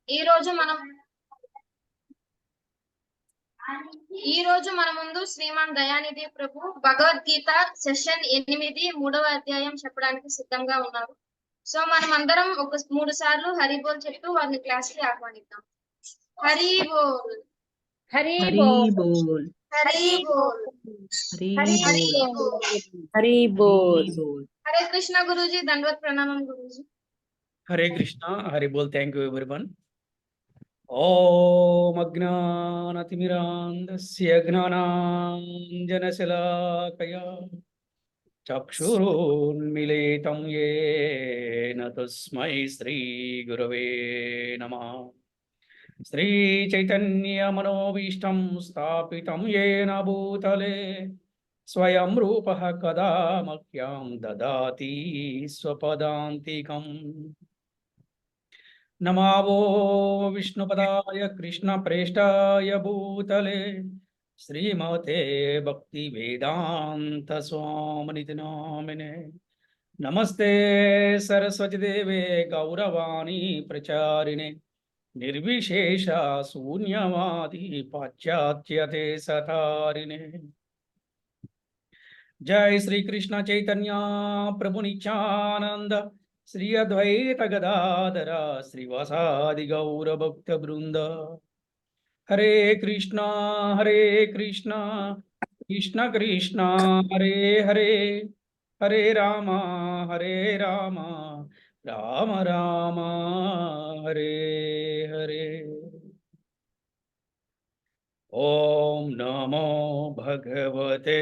ఈ రోజు మనం మన ముందు శ్రీమాన్ దయానిధి ప్రభు భగవద్గీత సెషన్ 8 3వ అధ్యాయం చెప్పడానికి సిద్ధంగా ఉన్నారు. సో మనం అందరం ఒక 3 సార్లు హరి బోల్ చెప్తూ వారిని క్లాస్ కి ఆహ్వానిద్దాం. హరి బోల్, హరి హరి బోల్, బోల్, హరి బోల్, హరి హరి బోల్, బోల్. హరి బోల్. బోల్. హరే కృష్ణ గురూజీ, దండవత్ ప్రణామం గురూజీ. హరే కృష్ణ, హరి బోల్. Thank you everyone. ఓం అజ్ఞానతిమిరాంధస్య జ్ఞానాంజనశలాకయా చక్షురున్మిలితం యేన తస్మై శ్రీగురవే నమః. శ్రీచైతన్యమనోభీష్టం స్థాపితం యేన భూతలే స్వయం రూపః కదా మహ్యం దదాతి స్వపదాంతికం. నమో విష్ణుపదాయ కృష్ణప్రేష్టాయ భూతలే శ్రీమతే భక్తి వేదాంత స్వామినితి నామినే. నమస్తే సరస్వతి దేవే గౌరవాణి ప్రచారిణే నిర్విశేష శూన్యవాది పాశ్చాత్యతే సతారిణే. జై శ్రీకృష్ణ చైతన్య ప్రభు నిత్యానంద శ్రీ అద్వైత గదాధర శ్రీవాసాది గౌర భక్త బృంద. హరే కృష్ణ కృష్ణ కృష్ణ హరే హరే, హరే రామ రామ రామ హరే హరే. ఓం నమో భగవతే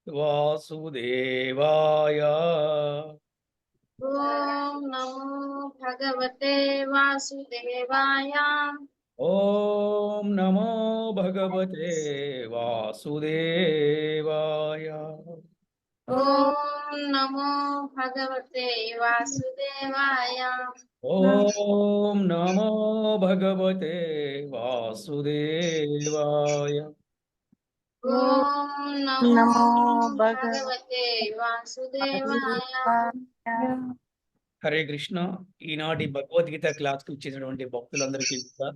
వాసుదేవాయ. ఓం నమో భగవతే వాసుదేవాయ. ఓం నమో భగవతే వాసుదేవాయ. ఓం నమో భగవతే వాసుదేవాయ. ఓం నమో భగవతే వాసుదేవాయ. ఓం నమో భగవతే వాసుదేవాయ. హరే కృష్ణ. ఈనాటి భగవద్గీత క్లాస్కి ఇచ్చేసినటువంటి భక్తులందరికీ కూడా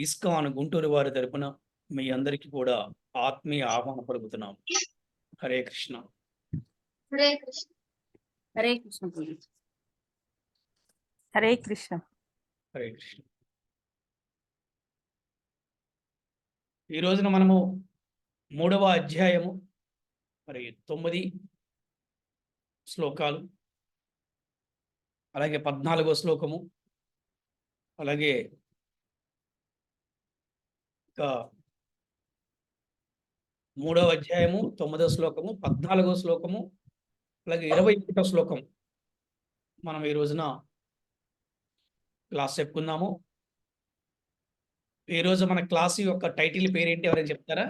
ఇస్కాన్ గుంటూరు వారి తరపున మీ అందరికీ కూడా ఆత్మీయ ఆహ్వానం పలుకుతున్నాం. హరే కృష్ణ. హరే కృష్ణ. హరే కృష్ణ, హరే కృష్ణ. హరే కృష్ణ. ఈ రోజున మనము 3వ అధ్యాయము మరి 9 శ్లోకాలు, అలాగే 14వ శ్లోకము, అలాగే ఇంకా 3వ అధ్యాయము 9వ శ్లోకము, 14వ శ్లోకము, అలాగే 21వ శ్లోకం మనం ఈ రోజున క్లాస్ చెప్పుకుందాము. ఈ రోజు మన క్లాస్ యొక్క టైటిల్ పేరేంటి, ఎవరైనా చెప్తారా?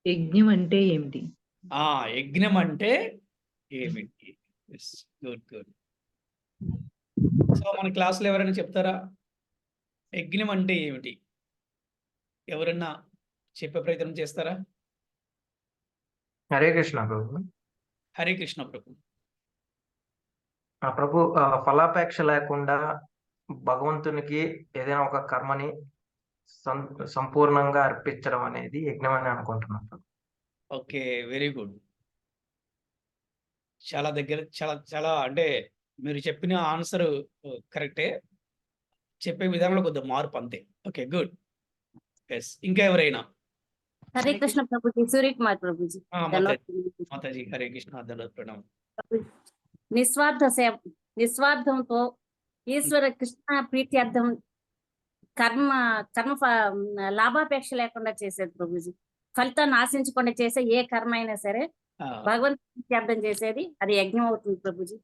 యజ్ఞం అంటే ఏమిటి? యజ్ఞం అంటే ఏమిటి? Good good. సో మన క్లాసులో ఎవరైనా చెప్తారా యజ్ఞం అంటే ఏమిటి? ఎవరన్నా చెప్పే ప్రయత్నం చేస్తారా? హరే కృష్ణ ప్రభు. హరే కృష్ణ ప్రభు. ప్రభు, ఫలాపేక్ష లేకుండా భగవంతునికి ఏదైనా ఒక కర్మని సంపూర్ణంగా అర్పించడం అనేది యజ్ఞం అని అనుకుంటున్నాను ప్రభు. Okay, very good. చాలా దగ్గర, చాలా చాలా అంటే మీరు చెప్పిన ఆన్సర్ కరెక్టే, చెప్పే విధానంలో కొద్దిగా మార్పు అంతే. Okay, good. ఎస్, ఇంకా ఎవరైనా? హరే కృష్ణ ప్రభుజీ, సూర్యకుమార్ ప్రభుజీ. మాతాజీ హరే కృష్ణ, ధన్యవాదాలు, ప్రణామం. నిస్వార్థంతో ఈశ్వర కృష్ణ ప్రీత్యర్థం కర్మ లాభాపేక్ష లేకుండా చేసేది ప్రభుజీ. ఫలితాన్ని ఆశించకుండా చేసే ఏ కర్మ అయినా సరే భగవంతు ప్రీత్యర్థం చేసేది, అది యజ్ఞం అవుతుంది ప్రభుజీ.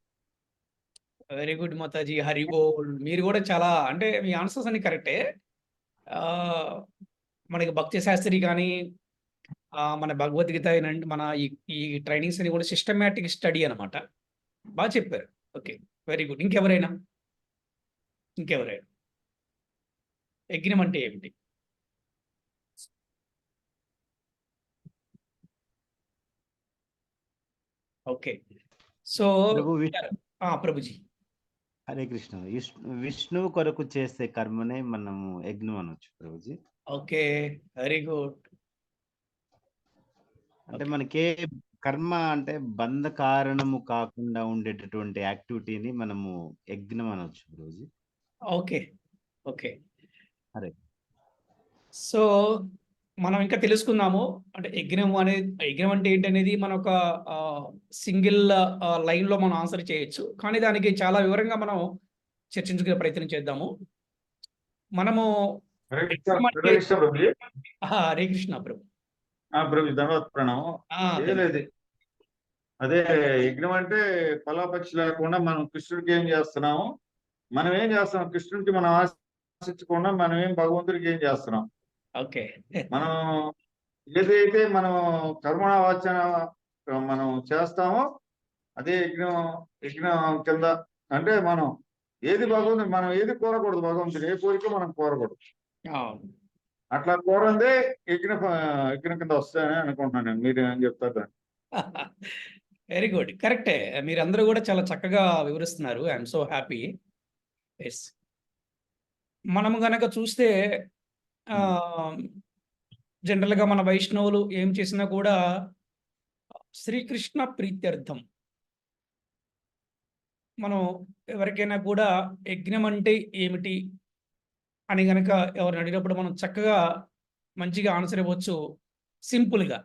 వెరీ గుడ్ మాతాజీ, హరి బోల్. మీరు కూడా చాలా, అంటే మీ ఆన్సర్స్ అన్ని కరెక్టే. మనకి భక్తి శాస్త్రి కానీ మన భగవద్గీత మన ఈ ట్రైనింగ్స్ అని కూడా సిస్టమేటిక్ స్టడీ అనమాట. బాగా చెప్పారు. Okay, very good. ఇంకెవరైనా యజ్ఞం అంటే ఏమిటి? Okay, so Prabhuji. హరే కృష్ణ. విష్ణువు కొరకు చేసే కర్మనే మనము యజ్ఞం అనొచ్చు ప్రభుజీ. Okay, very good. అంటే ఓకే. మనకే కర్మ అంటే బంధ కారణము కాకుండా ఉండేటటువంటి యాక్టివిటీని మనము యజ్ఞం అనొచ్చు Prabhuji. Okay. Okay. Hare. So మనం ఇంకా తెలుసుకుందాము. అంటే యజ్ఞం అంటే ఏంటనేది మన ఒక సింగిల్ లైన్ లో మనం ఆన్సర్ చేయొచ్చు, కానీ దానికి చాలా వివరంగా మనం చర్చించుకునే ప్రయత్నం చేద్దాము. మనము యజ్ఞం అంటే హరే కృష్ణ ప్రభుజీ. హరే కృష్ణ ప్రభు. ప్రభుజీ ధన్యవాద ప్రణామం. thank ఏం you. లేదు, అదే యజ్ఞం అంటే ఫలాపక్షి లేకుండా మనం కృష్ణుడికి ఏం చేస్తున్నాము, మనం ఏం చేస్తున్నాం, కృష్ణుడికి మనం ఆశించకుండా మనం ఏం భగవంతుడికి ఏం చేస్తున్నాం. ఓకే. మనం ఏదైతే మనం కర్మణ వాచన మనం చేస్తామో అదే యజ్ఞం కింద. అంటే మనం మనం ఏది కోరకూడదు, భగవంతుడు ఏ కోరిక మనం కోరకూడదు. అట్లా కోరందే యజ్ఞం కింద వస్తాయని అనుకుంటున్నాను నేను. మీరు ఏం చెప్తారు దాన్ని? వెరీ గుడ్, కరెక్టే. మీరందరూ కూడా చాలా చక్కగా వివరిస్తున్నారు. I'm so happy. ఎస్, మనము గనక చూస్తే జనరల్గా మన వైష్ణవులు ఏం చేసినా కూడా శ్రీకృష్ణ ప్రీత్యర్థం. మనం ఎవరికైనా కూడా యజ్ఞం అంటే ఏమిటి అని గనక ఎవరిని అడిగినప్పుడు మనం చక్కగా మంచిగా ఆన్సర్ ఇవ్వచ్చు సింపుల్గా.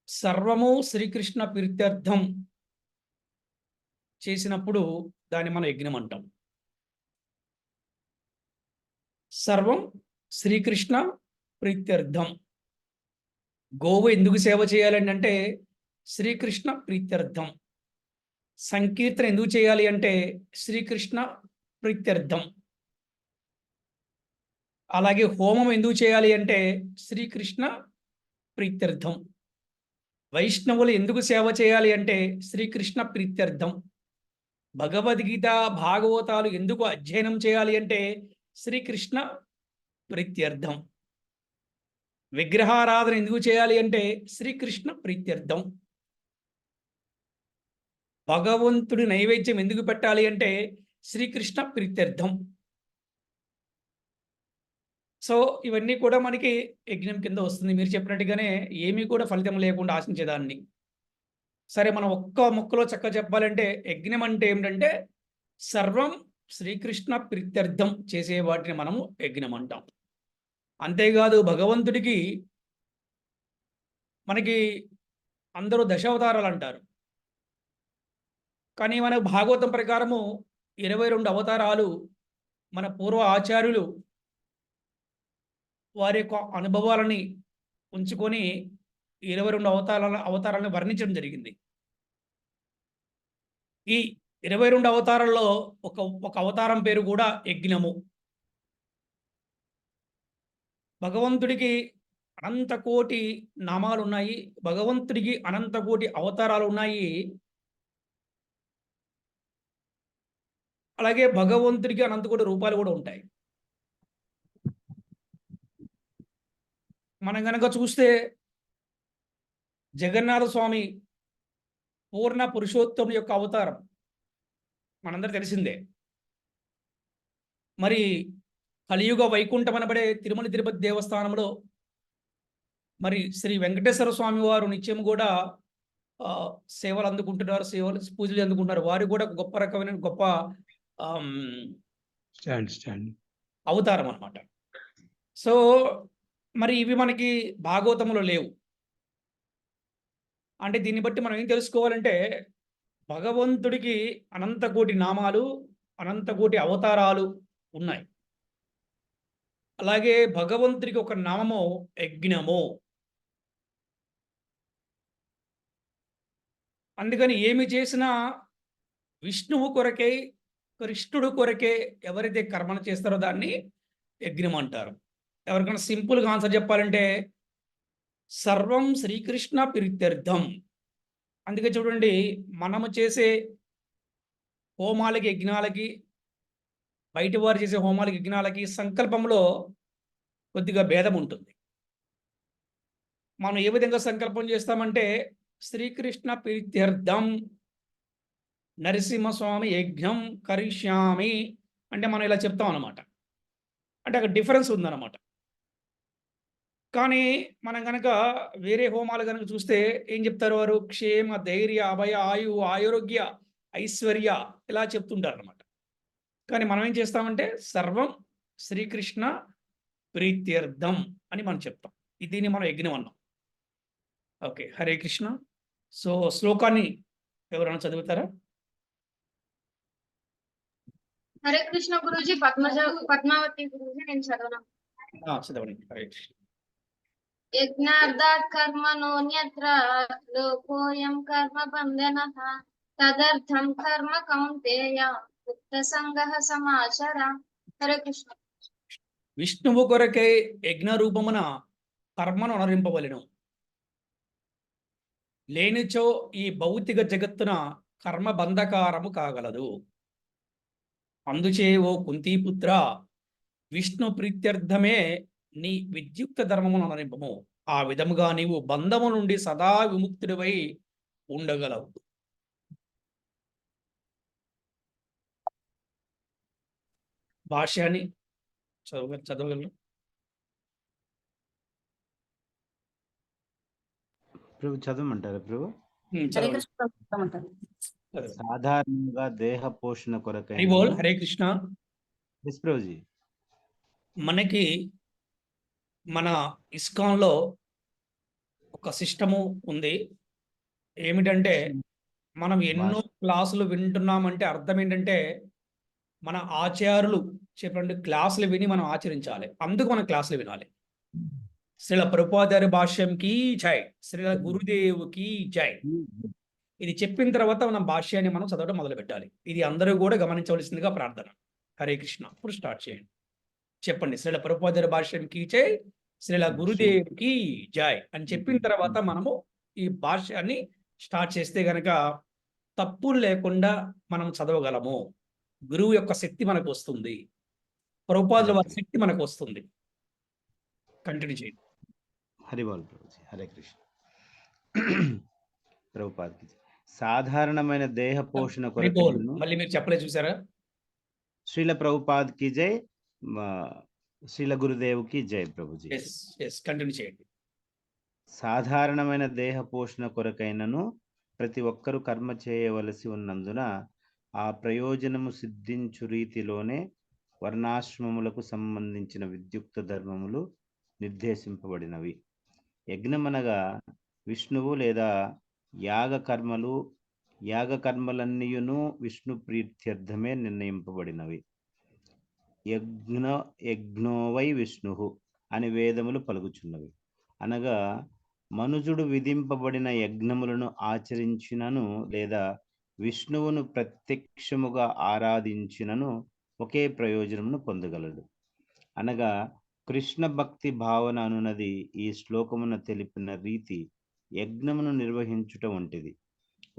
సర్వము శ్రీకృష్ణ ప్రీత్యర్థం చేసినప్పుడు దాన్ని మనం యజ్ఞం అంటాం. సర్వం శ్రీకృష్ణ ప్రీత్యర్థం. గోవు ఎందుకు సేవ చేయాలండి అంటే శ్రీకృష్ణ ప్రీత్యర్థం. సంకీర్తన ఎందుకు చేయాలి అంటే శ్రీకృష్ణ ప్రీత్యర్థం. అలాగే హోమం ఎందుకు చేయాలి అంటే శ్రీకృష్ణ ప్రీత్యర్థం. వైష్ణవులు ఎందుకు సేవ చేయాలి అంటే శ్రీకృష్ణ ప్రీత్యర్థం. భగవద్గీత భాగవతాలు ఎందుకు అధ్యయనం చేయాలి అంటే శ్రీకృష్ణ ప్రీత్యర్థం. విగ్రహారాధన ఎందుకు చేయాలి అంటే శ్రీకృష్ణ ప్రీత్యర్థం. భగవంతుడి నైవేద్యం ఎందుకు పెట్టాలి అంటే శ్రీకృష్ణ ప్రీత్యర్థం. సో ఇవన్నీ కూడా మనకి యజ్ఞం కింద వస్తుంది. మీరు చెప్పినట్టుగానే ఏమీ కూడా ఫలితం లేకుండా ఆశించేదాన్ని. సరే, మనం ఒక్క ముక్కలో చక్కగా చెప్పాలంటే యజ్ఞం అంటే ఏమిటంటే సర్వం శ్రీకృష్ణ ప్రీత్యర్థం చేసే వాటిని మనము యజ్ఞం అంటాం. అంతేకాదు భగవంతుడికి మనకి అందరూ దశావతారాలు అంటారు, కానీ మన భాగవతం ప్రకారము 22 అవతారాలు మన పూర్వ ఆచార్యులు వారి యొక్క అనుభవాలని ఉంచుకొని 22 అవతారాలను వర్ణించడం జరిగింది. ఈ 22 అవతారాల్లో ఒక అవతారం పేరు కూడా యజ్ఞము. భగవంతుడికి అనంత కోటి నామాలు ఉన్నాయి, భగవంతుడికి అనంత కోటి అవతారాలు ఉన్నాయి. అలాగే భగవంతుడికి అనంత కోటి రూపాలు కూడా ఉంటాయి. మనం గనక చూస్తే జగన్నాథ స్వామి పూర్ణ పురుషోత్తముని యొక్క అవతారం మనందరూ తెలిసిందే. మరి కలియుగ వైకుంఠం అనబడే తిరుమల తిరుపతి దేవస్థానంలో మరి శ్రీ వెంకటేశ్వర స్వామి వారు నిత్యం కూడా సేవలు అందుకుంటున్నారు, పూజలు అందుకుంటున్నారు. వారు కూడా గొప్ప రకమైన గొప్ప అవతారం అన్నమాట. సో మరి ఇవి మనకి భాగవతంలో లేవు. అంటే దీన్ని బట్టి మనం ఏం తెలుసుకోవాలంటే భగవంతుడికి అనంత కోటి నామాలు, అనంత కోటి అవతారాలు ఉన్నాయి. అలాగే భగవంతుడికి ఒక నామము యజ్ఞము. అందుకని ఏమి చేసినా విష్ణువు కొరకే, కృష్ణుడు కొరకే ఎవరైతే కర్మను చేస్తారో దాన్ని యజ్ఞం అంటారు. ఎవరికైనా సింపుల్గా ఆన్సర్ చెప్పాలంటే సర్వం శ్రీకృష్ణ ప్రీత్యర్థం. అందుకే చూడండి, మనము చేసే హోమాలకి యజ్ఞాలకి, బయటి వారు చేసే హోమాలకి యజ్ఞాలకి సంకల్పంలో కొద్దిగా భేదం ఉంటుంది. మనం ఏ విధంగా సంకల్పం చేస్తామంటే శ్రీకృష్ణ ప్రీత్యర్థం నరసింహస్వామి యజ్ఞం కరిష్యామి అంటే మనం ఇలా చెప్తాం అన్నమాట. అంటే అక్కడ డిఫరెన్స్ ఉందన్నమాట. కానీ మనం గనక వేరే హోమాలు గనక చూస్తే ఏం చెప్తారు వారు? క్షేమ, ధైర్య, అభయ, ఆయు, ఆరోగ్య, ఐశ్వర్య ఇలా చెప్తుంటారన్నమాట. కానీ మనం ఏం చేస్తామంటే సర్వం శ్రీకృష్ణ ప్రీత్యర్థం అని మనం చెప్తాం. దీన్ని మనం యజ్ఞం అన్నాం. ఓకే, హరే కృష్ణ. సో శ్లోకాన్ని ఎవరైనా చదువుతారా? హరే కృష్ణ గురూజీ, పద్మావతి గురూజీ, నేను చదవను. చదవండి. హరే కృష్ణ. యజ్ఞార్థాత్ కర్మణోన్యత్ర లోకోయం కర్మ బంధనః తదర్థం కర్మ కౌంతేయ ఉక్త సంగః సమాచర. హరే కృష్ణ. విష్ణువు కొరకై యజ్ఞ రూపమున కర్మను అనరింపవలెను. లేనిచో ఈ భౌతిక జగత్తున కర్మ బంధకారము కాగలదు. అందుచే ఓ కుంతీపుత్ర, విష్ణు ప్రీత్యర్థమే నీ విద్యుక్త ధర్మమును అనరింపము. ఆ విధముగా నీవు బంధము నుండి సదా విముక్తుడివై ఉండగలవు. భాష్యాన్ని చదవగలరు? ప్రభు చదవమంటారా ప్రభు? హరే చదవండి. కృష్ణ చెప్తామంటారు. చదవండి. సాధారణంగా దేహ పోషణ కొరకై హరి బోల్, హరే కృష్ణ. ప్రభుజీ. మనకి మన ఇస్కాన్లో ఒక సిస్టము ఉంది. ఏమిటంటే మనం ఎన్నో క్లాసులు వింటున్నామంటే అర్థం ఏంటంటే మన ఆచార్యులు చెప్పండి క్లాసులు విని మనం ఆచరించాలి. అందుకు మనం క్లాసులు వినాలి. శ్రీల ప్రభుపాదారి భాష్యంకి జై, శ్రీల గురుదేవుకి జై. ఇది చెప్పిన తర్వాత మనం భాష్యాన్ని మనం చదవడం మొదలు పెట్టాలి. ఇది అందరూ కూడా గమనించవలసిందిగా ప్రార్థన. హరే కృష్ణ. ఇప్పుడు స్టార్ట్ చేయండి. చెప్పండి శ్రీల ప్రభుపాదారి భాష్యంకి జై, శ్రీల గురుదేవుకి జై అని చెప్పిన తర్వాత మనము ఈ భాష్యాన్ని స్టార్ట్ చేస్తే గనక తప్పులు లేకుండా మనం చదవగలము. గురువు యొక్క శక్తి మనకు వస్తుంది. ప్రభుపాదుల వారి శక్తి మనకు వస్తుంది. కంటిన్యూ చేయండి. హరి బోల్ ప్రభుజీ. హరే కృష్ణ. ప్రభుపాద్కి సాధారణమైన దేహ పోషణ హరి బోల్. కొరకైనను మళ్ళీ మీరు చెప్పలే చూసారా? శ్రీల ప్రభుపాద్కి జై, శ్రీల గురుదేవుకి జై ప్రభుజీ. కంటిన్యూ చేయండి. సాధారణమైన దేహ పోషణ కొరకైనను ప్రతి ఒక్కరూ కర్మ చేయవలసి ఉన్నందున ఆ ప్రయోజనము సిద్ధించు రీతిలోనే వర్ణాశ్రమములకు సంబంధించిన విద్యుక్త ధర్మములు నిర్దేశింపబడినవి. యజ్ఞమనగా విష్ణువు లేదా యాగకర్మలన్నీయును విష్ణు ప్రీత్యర్థమే నిర్ణయింపబడినవి. యజ్ఞోవై విష్ణు అని వేదములు పలుకుచున్నవి. అనగా మనుజుడు విధింపబడిన యజ్ఞములను ఆచరించినను లేదా విష్ణువును ప్రత్యక్షముగా ఆరాధించినను ఒకే ప్రయోజనమును పొందగలడు. అనగా కృష్ణ భక్తి భావన అనున్నది ఈ శ్లోకమున తెలిపిన రీతి యజ్ఞమును నిర్వహించుట వంటిది.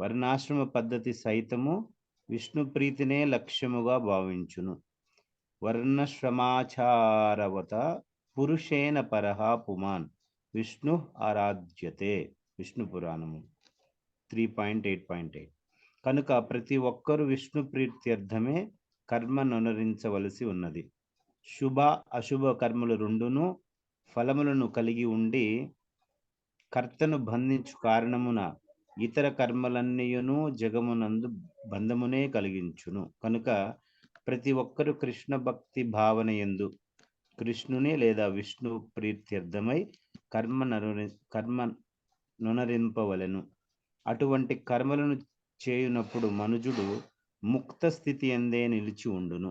వర్ణాశ్రమ పద్ధతి సైతము విష్ణు ప్రీతినే లక్ష్యముగా భావించును. వర్ణశ్రమాచారవత పురుషేణ పరహ పుమాన్ విష్ణు ఆరాధ్యతే. విష్ణు పురాణము 3.8.8. కనుక ప్రతి ఒక్కరూ విష్ణు ప్రీత్యర్థమే కర్మనొనరించవలసి ఉన్నది. శుభ అశుభ కర్మలు రెండును ఫలములను కలిగి ఉండి కర్తను బంధించు కారణమున ఇతర కర్మలన్నీయును జగమునందు బంధమునే కలిగించును. కనుక ప్రతి ఒక్కరూ కృష్ణ భక్తి భావన యందు కృష్ణుని లేదా విష్ణు ప్రీత్యర్థమై కర్మ నొనరింపవలెను. అటువంటి కర్మలను చేయునప్పుడు మనుజుడు ముక్త స్థితి ఎందే నిలిచి ఉండును.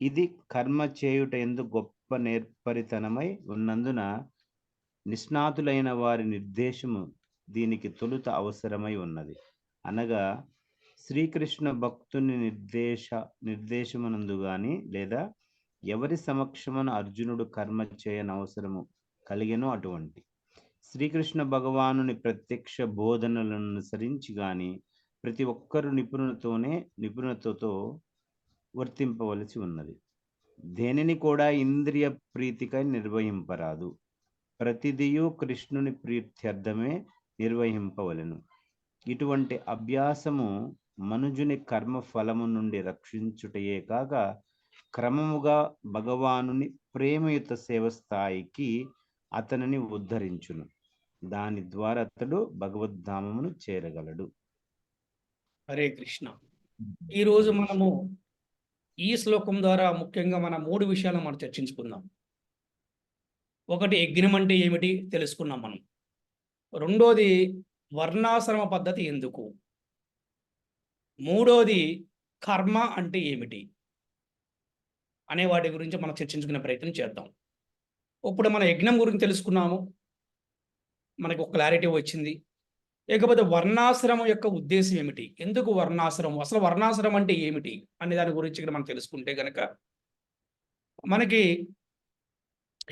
ఇది కర్మ చేయుట ఎందు గొప్ప నేర్పరితనమై ఉన్నందున నిష్ణాతులైన వారి నిర్దేశము దీనికి తొలుత అవసరమై ఉన్నది. అనగా శ్రీకృష్ణ భక్తుని నిర్దేశమునందు గాని లేదా ఎవరి సమక్షమున అర్జునుడు కర్మ చేయనవసరము కలిగెనో అటువంటి శ్రీకృష్ణ భగవానుని ప్రత్యక్ష బోధనలను అనుసరించి గాని ప్రతి ఒక్కరు నిపుణతతో వర్తింపవలసి ఉన్నది. దేనిని కూడా ఇంద్రియ ప్రీతికై నిర్వహింపరాదు. ప్రతిదియు కృష్ణుని ప్రీత్యర్థమే నిర్వహింపవలెను. ఇటువంటి అభ్యాసము మనుజుని కర్మ ఫలము నుండి రక్షించుటయే కాక క్రమముగా భగవానుని ప్రేమయుత సేవ స్థాయికి అతనిని ఉద్ధరించును. దాని ద్వారా అతడు భగవద్ధామమును చేరగలడు. హరే కృష్ణ. ఈరోజు మనము ఈ శ్లోకం ద్వారా ముఖ్యంగా మన 3 విషయాలను మనం చర్చించుకుందాం. ఒకటి, యజ్ఞం అంటే ఏమిటి తెలుసుకున్నాం మనం. రెండోది, వర్ణాశ్రమ పద్ధతి ఎందుకు. మూడోది, కర్మ అంటే ఏమిటి అనే వాటి గురించి మనం చర్చించుకునే ప్రయత్నం చేద్దాం. ఇప్పుడు మన యజ్ఞం గురించి తెలుసుకున్నాము, మనకు ఒక క్లారిటీ వచ్చింది. లేకపోతే వర్ణాశ్రమం యొక్క ఉద్దేశం ఏమిటి, ఎందుకు వర్ణాశ్రమం, అసలు వర్ణాశ్రమం అంటే ఏమిటి అనే దాని గురించి మనం తెలుసుకుంటే కనుక మనకి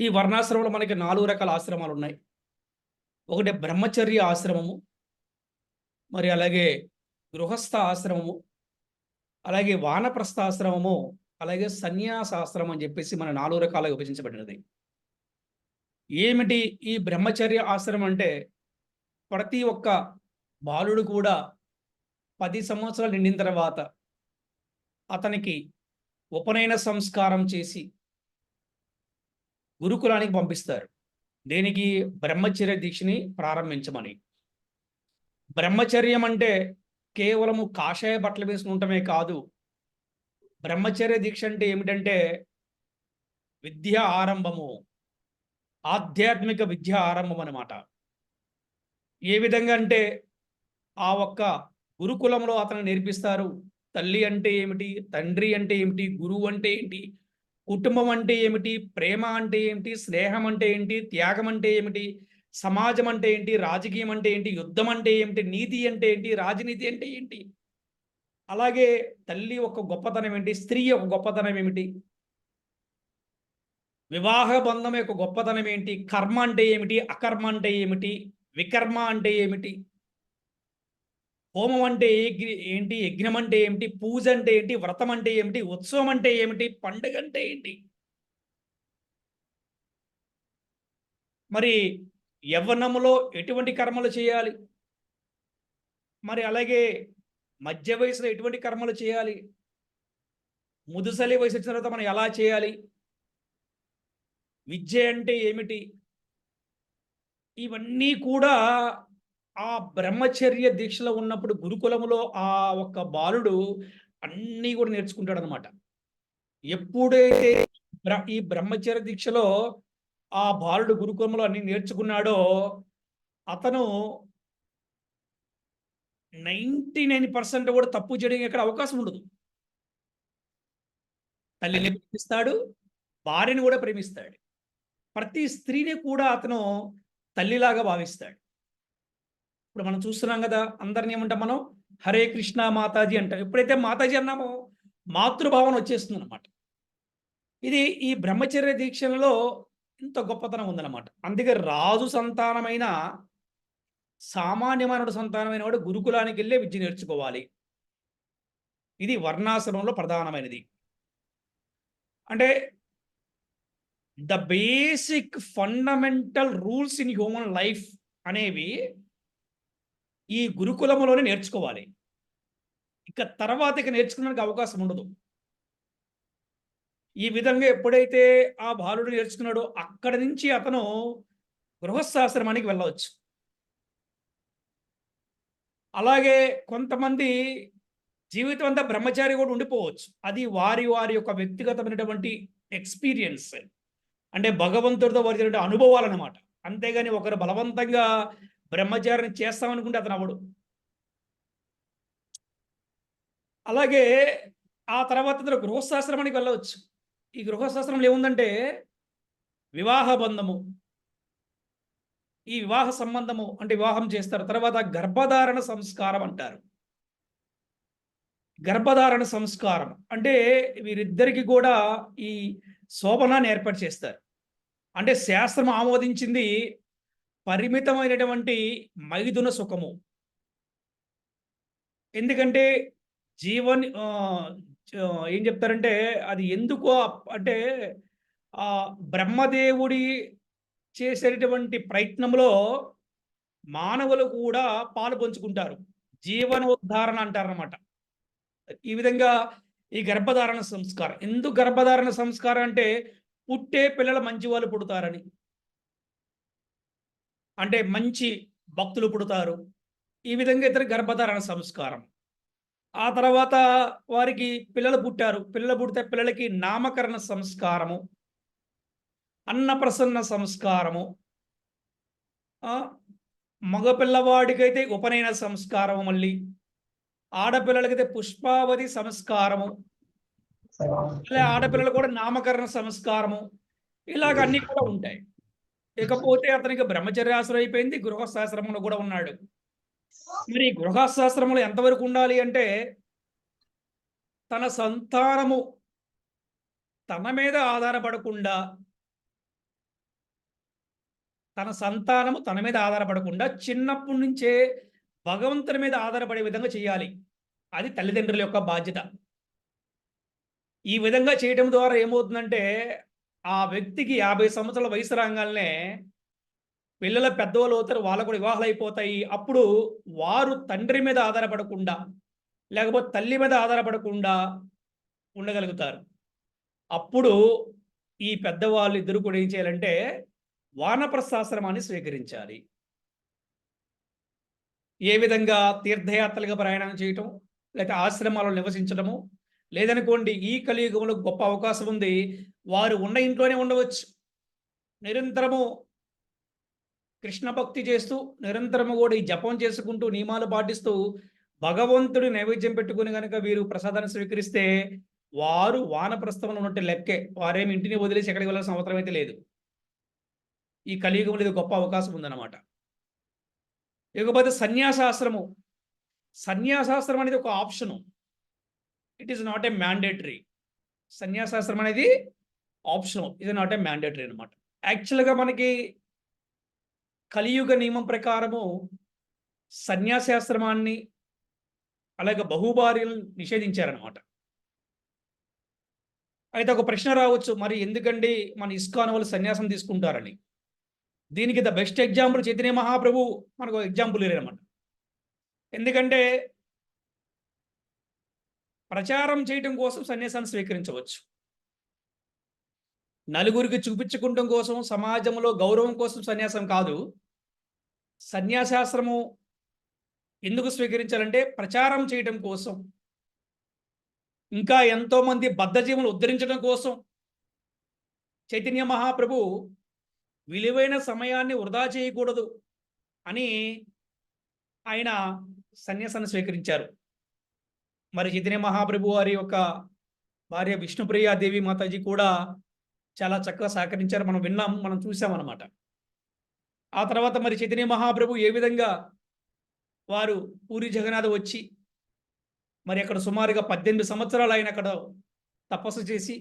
ఈ వర్ణాశ్రమంలో మనకి 4 రకాల ఆశ్రమాలు ఉన్నాయి. ఒకటి బ్రహ్మచర్య ఆశ్రమము, మరి అలాగే గృహస్థ ఆశ్రమము, అలాగే వానప్రస్థాశ్రమము, అలాగే సన్యాసాశ్రమం అని చెప్పేసి మన 4 రకాలుగా విభజించబడినది. ఏమిటి ఈ బ్రహ్మచర్య ఆశ్రమం అంటే, ప్రతి ఒక్క బాలుడు కూడా 10 సంవత్సరాలు నిండిన తర్వాత అతనికి ఉపనయన సంస్కారం చేసి గురుకులానికి పంపిస్తారు. దేనికి? బ్రహ్మచర్య దీక్షని ప్రారంభించమని. బ్రహ్మచర్యం అంటే కేవలము కాషాయ బట్టలు వేసుకుని ఉండటమే కాదు. బ్రహ్మచర్య దీక్ష అంటే ఏమిటంటే విద్య ఆరంభము, ఆధ్యాత్మిక విద్య ఆరంభం అన్నమాట. ఏ విధంగా అంటే ఆ ఒక్క గురుకులంలో అతను నేర్పిస్తారు. తల్లి అంటే ఏమిటి, తండ్రి అంటే ఏమిటి, గురువు అంటే ఏంటి, కుటుంబం అంటే ఏమిటి, ప్రేమ అంటే ఏంటి, స్నేహం అంటే ఏంటి, త్యాగం అంటే ఏమిటి, సమాజం అంటే ఏంటి, రాజకీయం అంటే ఏంటి, యుద్ధం అంటే ఏమిటి, నీతి అంటే ఏంటి, రాజనీతి అంటే ఏంటి, అలాగే తల్లి యొక్క గొప్పతనం ఏంటి, స్త్రీ యొక్క గొప్పతనం ఏమిటి, వివాహ బంధం యొక్క గొప్పతనం ఏంటి, కర్మ అంటే ఏమిటి, అకర్మ అంటే ఏమిటి, వికర్మ అంటే ఏమిటి, హోమం అంటే ఏంటి, యజ్ఞం అంటే ఏమిటి, పూజ అంటే ఏంటి, వ్రతం అంటే ఏమిటి, ఉత్సవం అంటే ఏమిటి, పండుగ అంటే ఏంటి. మరి యవ్వనములో ఎటువంటి కర్మలు చేయాలి, మరి అలాగే మధ్య వయసులో ఎటువంటి కర్మలు చేయాలి, ముదుసలి వయసు వచ్చిన తర్వాత మనం ఎలా చేయాలి, విద్య అంటే ఏమిటి, ఇవన్నీ కూడా ఆ బ్రహ్మచర్య దీక్షలో ఉన్నప్పుడు గురుకులములో ఆ ఒక్క బాలుడు అన్నీ కూడా నేర్చుకుంటాడు అనమాట. ఎప్పుడైతే ఈ బ్రహ్మచర్య దీక్షలో ఆ బాలుడు గురుకులంలో అన్ని నేర్చుకున్నాడో అతను 99% కూడా తప్పు చేయడానికి ఎక్కడ అవకాశం ఉండదు. తల్లిని ప్రేమిస్తాడు, భార్యని కూడా ప్రేమిస్తాడు, ప్రతి స్త్రీని కూడా అతను తల్లిలాగా భావిస్తాడు. ఇప్పుడు మనం చూస్తున్నాం కదా, అందరిని ఏమంటాం మనం, హరే కృష్ణ మాతాజీ అంటాం. ఎప్పుడైతే మాతాజీ అన్నామో మాతృభావన వచ్చేస్తుంది అనమాట. ఇది ఈ బ్రహ్మచర్య దీక్షలలో ఇంత గొప్పతనం ఉందన్నమాట. అందుకే రాజు సంతానమైన సామాన్యమానుడు సంతానమైన వాడు గురుకులానికి వెళ్ళే విద్య నేర్చుకోవాలి. ఇది వర్ణాశ్రమంలో ప్రధానమైనది. అంటే the basic fundamental rules in human life అనేవి ఈ గురుకులంలోనే నేర్చుకోవాలి. ఇక తర్వాత ఇక నేర్చుకోవడానికి అవకాశం ఉండదు. ఈ విధంగా ఎప్పుడైతే ఆ బాలుడు నేర్చుకున్నాడో అక్కడి నుంచి అతను గృహస్థాశ్రమానికి వెళ్ళవచ్చు. అలాగే కొంతమంది జీవితం అంతా బ్రహ్మచారి కూడా ఉండిపోవచ్చు. అది వారి వారి యొక్క వ్యక్తిగతమైనటువంటి ఎక్స్పీరియన్స్, అంటే భగవంతుడితో వారి అనుభవాలు అన్నమాట. అంతేగాని ఒకరు బలవంతంగా బ్రహ్మచారిని చేస్తామనుకుంటే అతను అవడు. అలాగే ఆ తర్వాత అతను గృహస్థాశ్రమానికి వెళ్ళవచ్చు. ఈ గృహస్థాశ్రమంలో ఏముందంటే వివాహ బంధము, ఈ వివాహ సంబంధము అంటే వివాహం చేస్తారు. తర్వాత గర్భధారణ సంస్కారం అంటారు. గర్భధారణ సంస్కారం అంటే వీరిద్దరికి కూడా ఈ శోభనాన్ని ఏర్పాటు చేస్తారు. అంటే శాస్త్రం ఆమోదించింది పరిమితమైనటువంటి మైథున సుఖము. ఎందుకంటే ఏం చెప్తారంటే అది ఎందుకో అంటే ఆ బ్రహ్మదేవుడి చేసేటటువంటి ప్రయత్నంలో మానవులు కూడా పాలు పంచుకుంటారు. జీవనోద్ధారణ అంటారనమాట. ఈ విధంగా ఈ గర్భధారణ సంస్కారం, ఎందుకు గర్భధారణ సంస్కారం అంటే పుట్టే పిల్లలు మంచి వాళ్ళు పుడతారని, అంటే మంచి భక్తులు పుడతారు. ఈ విధంగా ఇతర గర్భధారణ సంస్కారం. ఆ తర్వాత వారికి పిల్లలు పుట్టారు, పిల్లలు పుడితే పిల్లలకి నామకరణ సంస్కారము, అన్నప్రసన్న సంస్కారము, మగపిల్లవాడికైతే ఉపనయన సంస్కారము, మళ్ళీ ఆడపిల్లలకైతే పుష్పావతి సంస్కారము, అలా ఆడపిల్లలు కూడా నామకరణ సంస్కారము, ఇలాగ అన్ని కూడా ఉంటాయి. ఇకపోతే అతనికి బ్రహ్మచర్యాశ్రమం అయిపోయింది, గృహస్థాశ్రమంలో కూడా ఉన్నాడు. మరి గృహస్థాశ్రమంలో ఎంతవరకు ఉండాలి అంటే తన సంతానము తన మీద ఆధారపడకుండా, చిన్నప్పటి నుంచే భగవంతుని మీద ఆధారపడే విధంగా చేయాలి. అది తల్లిదండ్రుల యొక్క బాధ్యత. ఈ విధంగా చేయడం ద్వారా ఏమవుతుందంటే ఆ వ్యక్తికి 50 సంవత్సరాల వయసు రాగానే పిల్లల పెద్దవాళ్ళు అవుతారు, వాళ్ళకు కూడా వివాహాలు అయిపోతాయి. అప్పుడు వారు తండ్రి మీద ఆధారపడకుండా, లేకపోతే తల్లి మీద ఆధారపడకుండా ఉండగలుగుతారు. అప్పుడు ఈ పెద్దవాళ్ళు ఇద్దరు కూడా ఏం చేయాలంటే వానప్రస్థాశ్రమాన్ని స్వీకరించాలి. ఏ విధంగా తీర్థయాత్రలుగా ప్రయాణం చేయటం, లేకపోతే ఆశ్రమాల్లో నివసించడము, లేదనుకోండి ఈ కలియుగంలో గొప్ప అవకాశం ఉంది, వారు ఉన్న ఇంట్లోనే ఉండవచ్చు. నిరంతరము కృష్ణ భక్తి చేస్తూ, నిరంతరము కూడా ఈ జపం చేసుకుంటూ, నియమాలు పాటిస్తూ భగవంతుడి నైవేద్యం పెట్టుకుని కనుక వీరు ప్రసాదాన్ని స్వీకరిస్తే వారు వానప్రస్థంలో ఉన్నట్టు లెక్కే. వారేమి ఇంటిని వదిలేసి ఎక్కడికి వెళ్ళాల్సిన అవసరం అయితే లేదు. ఈ కలియుగంలో ఇది గొప్ప అవకాశం ఉందన్నమాట. ఇకపోతే సన్యాసాశ్రమం. సన్యాసాశ్రమం అనేది ఒక option, it is not a mandatory. సన్యాసాశ్రమం అనేది ఆప్షనల్, ఇది నాట్ ఏ మ్యాండేటరీ అనమాట. యాక్చువల్గా మనకి కలియుగ నియమం ప్రకారము సన్యాసాశ్రమాన్ని అలాగే బహుభార్యలు నిషేధించారనమాట. అయితే ఒక ప్రశ్న రావచ్చు, మరి ఎందుకండి మన ఇస్కాన్ వాళ్ళు సన్యాసం తీసుకుంటారని. దీనికి the best example Chaitanya Mahaprabhu మనకు ఎగ్జాంపుల్ అనమాట. ఎందుకంటే ప్రచారం చేయటం కోసం సన్యాసాన్ని స్వీకరించవచ్చు, నలుగురికి చూపించుకుంటం కోసం, సమాజంలో గౌరవం కోసం సన్యాసం కాదు. సన్యాసాశ్రమం ఎందుకు స్వీకరించాలంటే ప్రచారం చేయడం కోసం, ఇంకా ఎంతోమంది బద్ధజీవులు ఉద్ధరించడం కోసం. చైతన్య మహాప్రభు విలువైన సమయాన్ని వృధా చేయకూడదు అని ఆయన సన్యాసాన్ని స్వీకరించారు. మరి చైతన్య మహాప్రభు వారి యొక్క భార్య విష్ణుప్రియ దేవి మాతాజీ కూడా చాలా చక్కగా సహకరించారు. మనం విన్నాం, మనం చూసామన్నమాట. ఆ తర్వాత మరి చైతన్య మహాప్రభు ఏ విధంగా వారు పూరి జగన్నాథ్ వచ్చి మరి అక్కడ సుమారుగా 18 సంవత్సరాలు ఆయన అక్కడ తపస్సు చేసి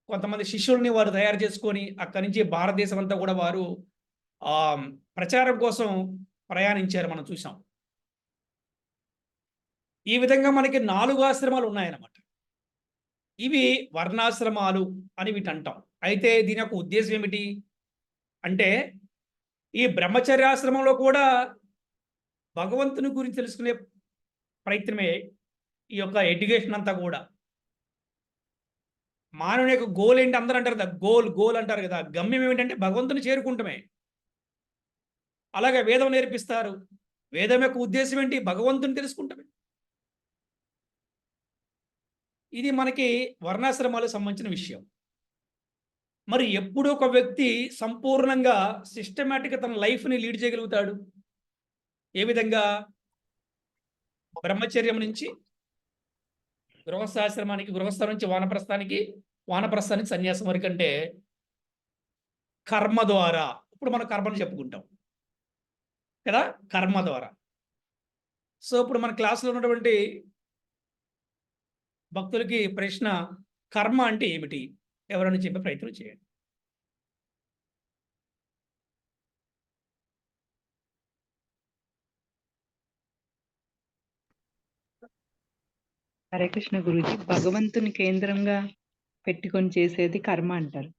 కొంతమంది శిష్యుల్ని వారు తయారు చేసుకొని అక్కడి నుంచి భారతదేశం అంతా కూడా వారు ప్రచారం కోసం ప్రయాణించారు, మనం చూసాం. ఈ విధంగా మనకి 4 ఆశ్రమాలు ఉన్నాయన్నమాట. ఇవి వర్ణాశ్రమాలు అని వీటి అంటాం. అయితే దీని యొక్క ఉద్దేశం ఏమిటి అంటే ఈ బ్రహ్మచర్యాశ్రమంలో కూడా భగవంతుని గురించి తెలుసుకునే ప్రయత్నమే ఈ యొక్క ఎడ్యుకేషన్ అంతా కూడా. మానవుని యొక్క గోల్ ఏంటి అందరూ అంటారు కదా, గోల్ అంటారు కదా. గమ్యం ఏమిటంటే భగవంతుని చేరుకుంటమే. అలాగే వేదం నేర్పిస్తారు, వేదం యొక్క ఉద్దేశం ఏంటి, భగవంతుని తెలుసుకుంటమే. ఇది మనకి వర్ణాశ్రమాలకు సంబంధించిన విషయం. మరి ఎప్పుడు ఒక వ్యక్తి సంపూర్ణంగా సిస్టమేటిక్గా తన లైఫ్ని లీడ్ చేయగలుగుతాడు? ఏ విధంగా? బ్రహ్మచర్యం నుంచి గృహస్థాశ్రమానికి, గృహస్థ నుంచి వానప్రస్థానికి, వానప్రస్థానికి సన్యాసం వరకు అంటే కర్మ ద్వారా. ఇప్పుడు మనం కర్మని చెప్పుకుంటాం కదా, కర్మ ద్వారా. సో ఇప్పుడు మన క్లాసులో ఉన్నటువంటి భక్తులకి ప్రశ్న, కర్మ అంటే ఏమిటి? ఎవరైనా చెప్పే ప్రయత్నం చేయండి. హరే కృష్ణ గురూజీ, భగవంతుని కేంద్రంగా పెట్టుకొని చేసేది కర్మ అంటారు.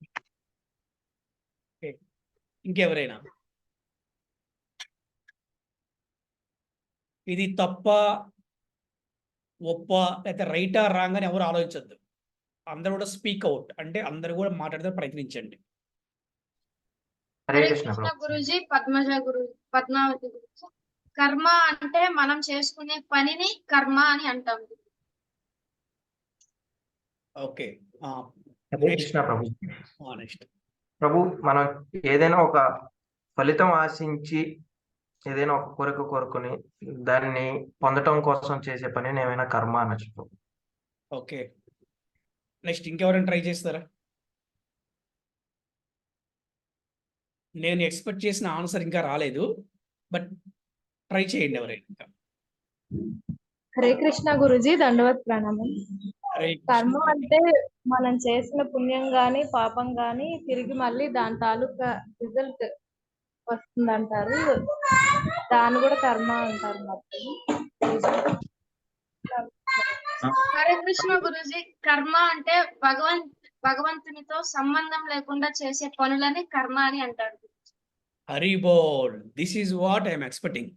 ఇంకెవరైనా? ఇది తప్ప, ఒప్ప లేకపోతే రైటా రాంగ్ అని ఎవరు ఆలోచించద్దు. అందరూ కూడా స్పీక్ అవుట్ అంటే అందరూ కూడా మాట్లాడడానికి ప్రయత్నించండి. హరే హరే కృష్ణ కృష్ణ ప్రభు. గురూజీ, పద్మావతి గురూజీ. కర్మ అంటే మనం చేసుకునే పనిని కర్మ అని అంటాం. ఓకే. హరే కృష్ణ ప్రభు. నెక్స్ట్ ప్రభు, మనం ఏదైనా ఒక ఫలితం ఆశించి ఏదైనా ఒక కోరిక కోరుకుని దాన్ని పొందటం కోసం చేసే పనిని ఏమైనా కర్మ అనొచ్చు ప్రభు. ఓకే. నెక్స్ట్ ఇంకెవరైనా ట్రై చేస్తారా? నేను ఎక్స్పెక్ట్ చేసిన ఆన్సర్ ఇంకా రాలేదు, బట్ ట్రై చేయండి ఎవరైనా ఇంకా. హరే కృష్ణ గురుజీ, దండవత్ ప్రణామం. హరే కర్మ కృష్ణ. అంటే మనం చేసిన పుణ్యం గాని పాపం గాని తిరిగి మళ్ళీ దాని తాలూకా రిజల్ట్ వస్తుందంటారు. దాన్ని కూడా కర్మ అంటారు మరి. హరే కృష్ణ గురూజీ, కర్మ అంటే భగవంతునితో సంబంధం లేకుండా చేసే పనులని కర్మ అని అంటారు. హరి బోల్, this is what I'm expecting.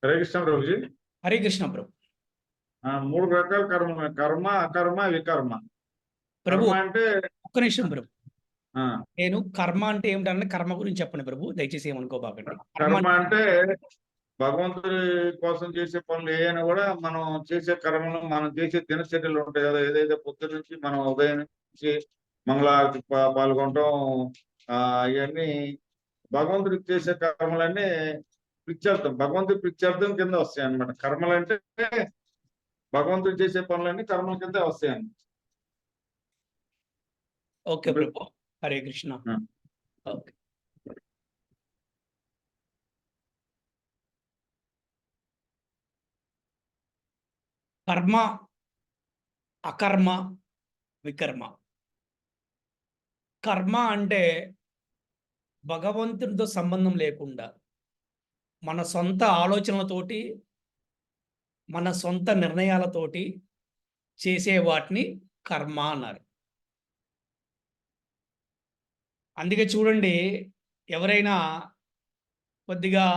Hare Krishna Prabhuji. Hare Krishna ప్రభు. 3 రకాల కర్మ ఉన్నాయి. కర్మ, అకర్మ, వికర్మ. ప్రభు కర్మ అంటే ఒక్క నిమిషం ప్రభు. ఆ, నేను కర్మ అంటే ఏమిటంటే కర్మ గురించి చెప్పండి ప్రభు, దయచేసి ఏమనుకోబాకండి. కర్మ అంటే భగవంతుడి కోసం చేసే పనులు ఏమైనా కూడా మనం చేసే కర్మలు, మనం చేసే దినచర్యలు ఉంటాయి కదా. ఏదైతే పొద్దు నుంచి మనం ఉదయం నుంచి మంగళారతి పాల్గొనటం, ఇవన్నీ భగవంతుడికి చేసే కర్మలన్నీ ప్రిత్యర్థం, భగవంతుడి ప్రిత్యర్థం కింద వస్తాయి అన్నమాట. కర్మలు అంటే భగవంతుడు చేసే పనులన్నీ కర్మల కింద వస్తాయి అన్నమాట. ఓకే ప్రభు. హరే కృష్ణ. ఓకే. కర్మ, అకర్మ, వికర్మ. కర్మ అంటే భగవంతునితో సంబంధం లేకుండా మన సొంత ఆలోచనలతోటి, మన సొంత నిర్ణయాలతోటి చేసే వాటిని కర్మ అన్నారు. అందుకే చూడండి, ఎవరైనా కొద్దిగా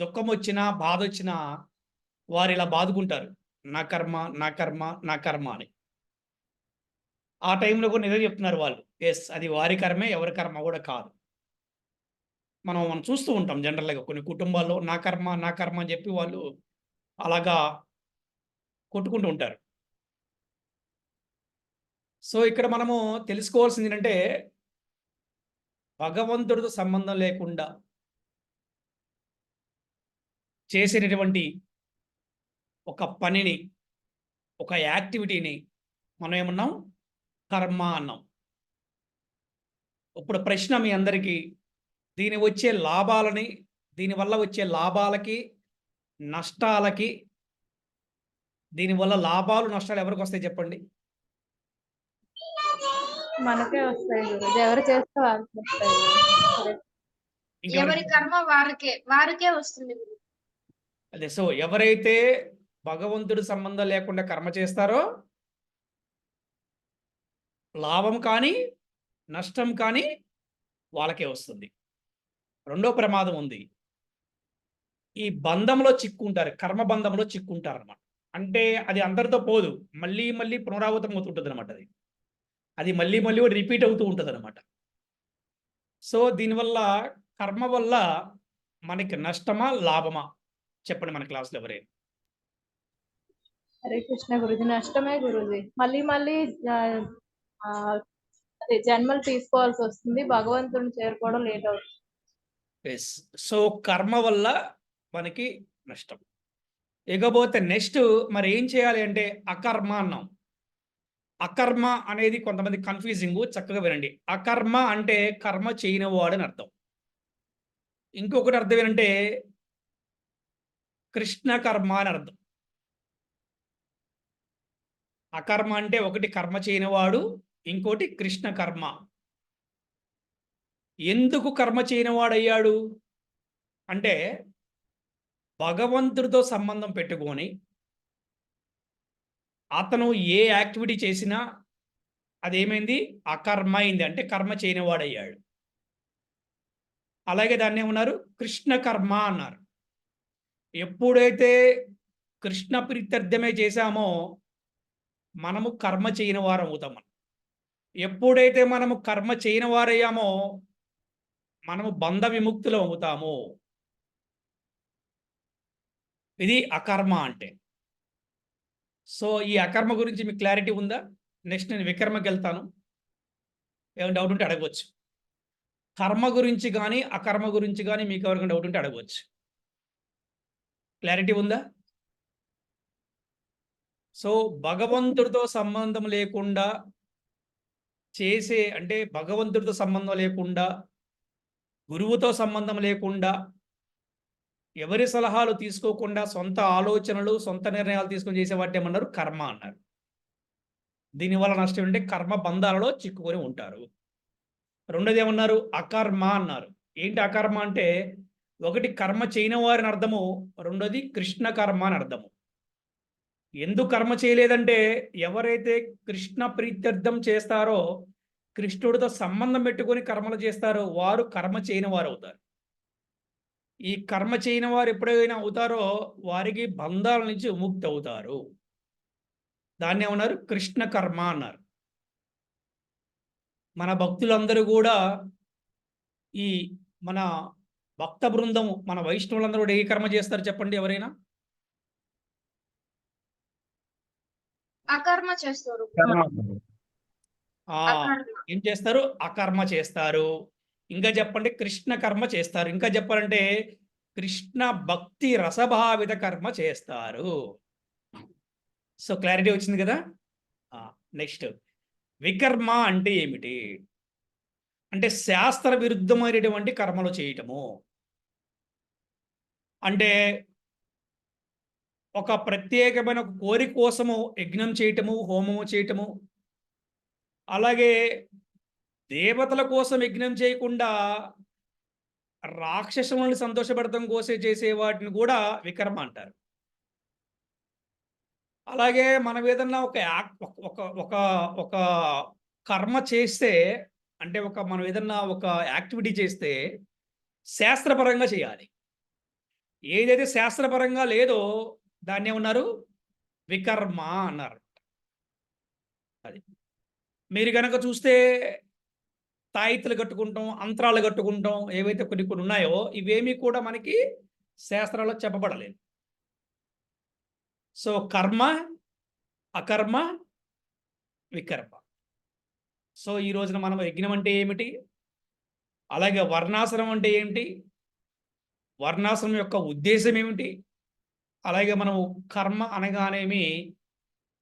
దుఃఖం వచ్చినా బాధ వచ్చినా వారు ఇలా బాదుకుంటారు, నా కర్మ నా కర్మ నా కర్మ అని. ఆ టైంలో కూడా నిజం చెప్తున్నారు వాళ్ళు. ఎస్, అది వారి కర్మే, ఎవరి కర్మ కూడా కాదు. మనం చూస్తూ ఉంటాం జనరల్గా కొన్ని కుటుంబాల్లో నా కర్మ నా కర్మ అని చెప్పి వాళ్ళు అలాగా కొట్టుకుంటూ ఉంటారు. సో ఇక్కడ మనము తెలుసుకోవాల్సింది ఏంటంటే భగవంతుడితో సంబంధం లేకుండా చేసేటటువంటి ఒక పనిని, ఒక యాక్టివిటీని మనం ఏమన్నాం? కర్మ అన్నాం. ఇప్పుడు ప్రశ్న మీ అందరికీ, దీనివల్ల వచ్చే లాభాలకి నష్టాలకి, దీనివల్ల లాభాలు నష్టాలు ఎవరికి వస్తాయి చెప్పండి? మనకే వస్తాయి గురుజీ, ఎవరు చేస్తే వాళ్ళకి వస్తాయి. ఎవరి కర్మ వారికే వస్తుంది. అదే. సో ఎవరైతే భగవంతుడి సంబంధం లేకుండా కర్మ చేస్తారో లాభం కానీ నష్టం కానీ వాళ్ళకే వస్తుంది. రెండో ప్రమాదం ఉంది. ఈ బంధంలో చిక్కుంటారు, కర్మ బంధంలో చిక్కుంటారు అనమాట. అంటే అది అందరితో పోదు, మళ్ళీ మళ్ళీ పునరావృతం అవుతుంటుంది అనమాట. అది మళ్ళీ మళ్ళీ రిపీట్ అవుతూ ఉంటుంది అనమాట. సో దీనివల్ల కర్మ వల్ల మనకి నష్టమా లాభమా చెప్పండి మన క్లాస్లో ఎవరైనా? హరే కృష్ణ గురుజీ, నష్టమే గురుజీ. మళ్ళీ మళ్ళీ అదే జన్మలు తీసుకోవాల్సి వస్తుంది, భగవంతుడిని చేరుకోవడం లేట్ అవుతుంది. ఎస్. సో కర్మ వల్ల మనకి నష్టం. ఇకపోతే నెక్స్ట్ మరి ఏం చేయాలి అంటే అకర్మ అన్నాం. అకర్మ అనేది కొంతమంది కన్ఫ్యూజింగ్, చక్కగా వినండి. అకర్మ అంటే కర్మ చేయనివాడు అని అర్థం. ఇంకొకటి అర్థం ఏంటంటే కృష్ణ కర్మ అని అర్థం. అకర్మ అంటే ఒకటి కర్మ చేయనివాడు, ఇంకోటి కృష్ణ కర్మ. ఎందుకు కర్మ చేయనివాడయ్యాడు అంటే భగవంతుడితో సంబంధం పెట్టుకొని అతను ఏ యాక్టివిటీ చేసినా అదేమైంది? అకర్మ అయింది, అంటే కర్మ చేయనివాడయ్యాడు. అలాగే దాన్ని ఏమన్నారు? కృష్ణ కర్మ అన్నారు. ఎప్పుడైతే కృష్ణ ప్రీత్యర్థమే చేశామో మనము కర్మ చేయని వారం అవుతాం. మనం ఎప్పుడైతే మనము కర్మ చేయని వారయ్యామో మనము బంధ విముక్తులు అవుతాము. ఇది అకర్మ అంటే. సో ఈ అకర్మ గురించి మీకు క్లారిటీ ఉందా? నెక్స్ట్ నేను వికర్మకి వెళ్తాను. ఏమైనా డౌట్ ఉంటే అడగవచ్చు. కర్మ గురించి కానీ అకర్మ గురించి కానీ మీకు ఎవరికైనా డౌట్ ఉంటే అడగవచ్చు. క్లారిటీ ఉందా? సో భగవంతుడితో సంబంధం లేకుండా చేసే, అంటే భగవంతుడితో సంబంధం లేకుండా, గురువుతో సంబంధం లేకుండా, ఎవరి సలహాలు తీసుకోకుండా సొంత ఆలోచనలు, సొంత నిర్ణయాలు తీసుకొని చేసే వాటి ఏమన్నారు? కర్మ అన్నారు. దీనివల్ల నష్టం ఏంటంటే కర్మ బంధాలలో చిక్కుకొని ఉంటారు. రెండోది ఏమన్నారు? అకర్మ అన్నారు. ఏంటి అకర్మ అంటే? ఒకటి కర్మ చేయని వారిని అర్థము, రెండోది కృష్ణ కర్మ అని అర్థము. ఎందుకు కర్మ చేయలేదంటే ఎవరైతే కృష్ణ ప్రీత్యర్థం చేస్తారో, కృష్ణుడితో సంబంధం పెట్టుకొని కర్మలు చేస్తారో వారు కర్మ చేయని వారు అవుతారు. ఈ కర్మ చేయని వారు ఎప్పుడైనా అవుతారో వారికి బంధాల నుంచి విముక్తి అవుతారు. దాన్ని ఏమన్నారు? కృష్ణ కర్మ అన్నారు. మన భక్తులందరూ కూడా, ఈ మన భక్త బృందము, మన వైష్ణవులందరూ కూడా ఏ కర్మ చేస్తారు చెప్పండి ఎవరైనా? అకర్మ చేస్తారు. అకర్మ. ఏం చేస్తారు? అకర్మ చేస్తారు. ఇంకా చెప్పండి, కృష్ణ కర్మ చేస్తారు. ఇంకా చెప్పాలంటే కృష్ణ భక్తి రసభావిత కర్మ చేస్తారు. సో క్లారిటీ వచ్చింది కదా? నెక్స్ట్ వికర్మ అంటే ఏమిటి అంటే శాస్త్ర విరుద్ధమైనటువంటి కర్మలు చేయటము. అంటే ఒక ప్రత్యేకమైన కోరిక కోసము యజ్ఞం చేయటము, హోమము చేయటము, అలాగే దేవతల కోసం యజ్ఞం చేయకుండా రాక్షసులను సంతోషపెడతం కోసం చేసే వాటిని కూడా వికర్మ అంటారు. అలాగే మనం ఏదన్నా ఒక ఒక కర్మ చేస్తే, అంటే మనం ఏదన్నా ఒక యాక్టివిటీ చేస్తే శాస్త్రపరంగా చేయాలి. ఏదైతే శాస్త్రపరంగా లేదో దాన్ని ఏమన్నారు? వికర్మ అన్నారు. అది మీరు కనుక చూస్తే తాయితులు కట్టుకుంటాం, అంతరాలు కట్టుకుంటాం, ఏవైతే కొన్ని ఉన్నాయో ఇవేమీ కూడా మనకి శాస్త్రాల్లో చెప్పబడలేదు. సో కర్మ, అకర్మ, వికర్మ. సో ఈ రోజున మనం యజ్ఞం అంటే ఏమిటి, అలాగే వర్ణాశ్రమం అంటే ఏమిటి, వర్ణాశ్రమం యొక్క ఉద్దేశం ఏమిటి, అలాగే మనం కర్మ అనగానేమి,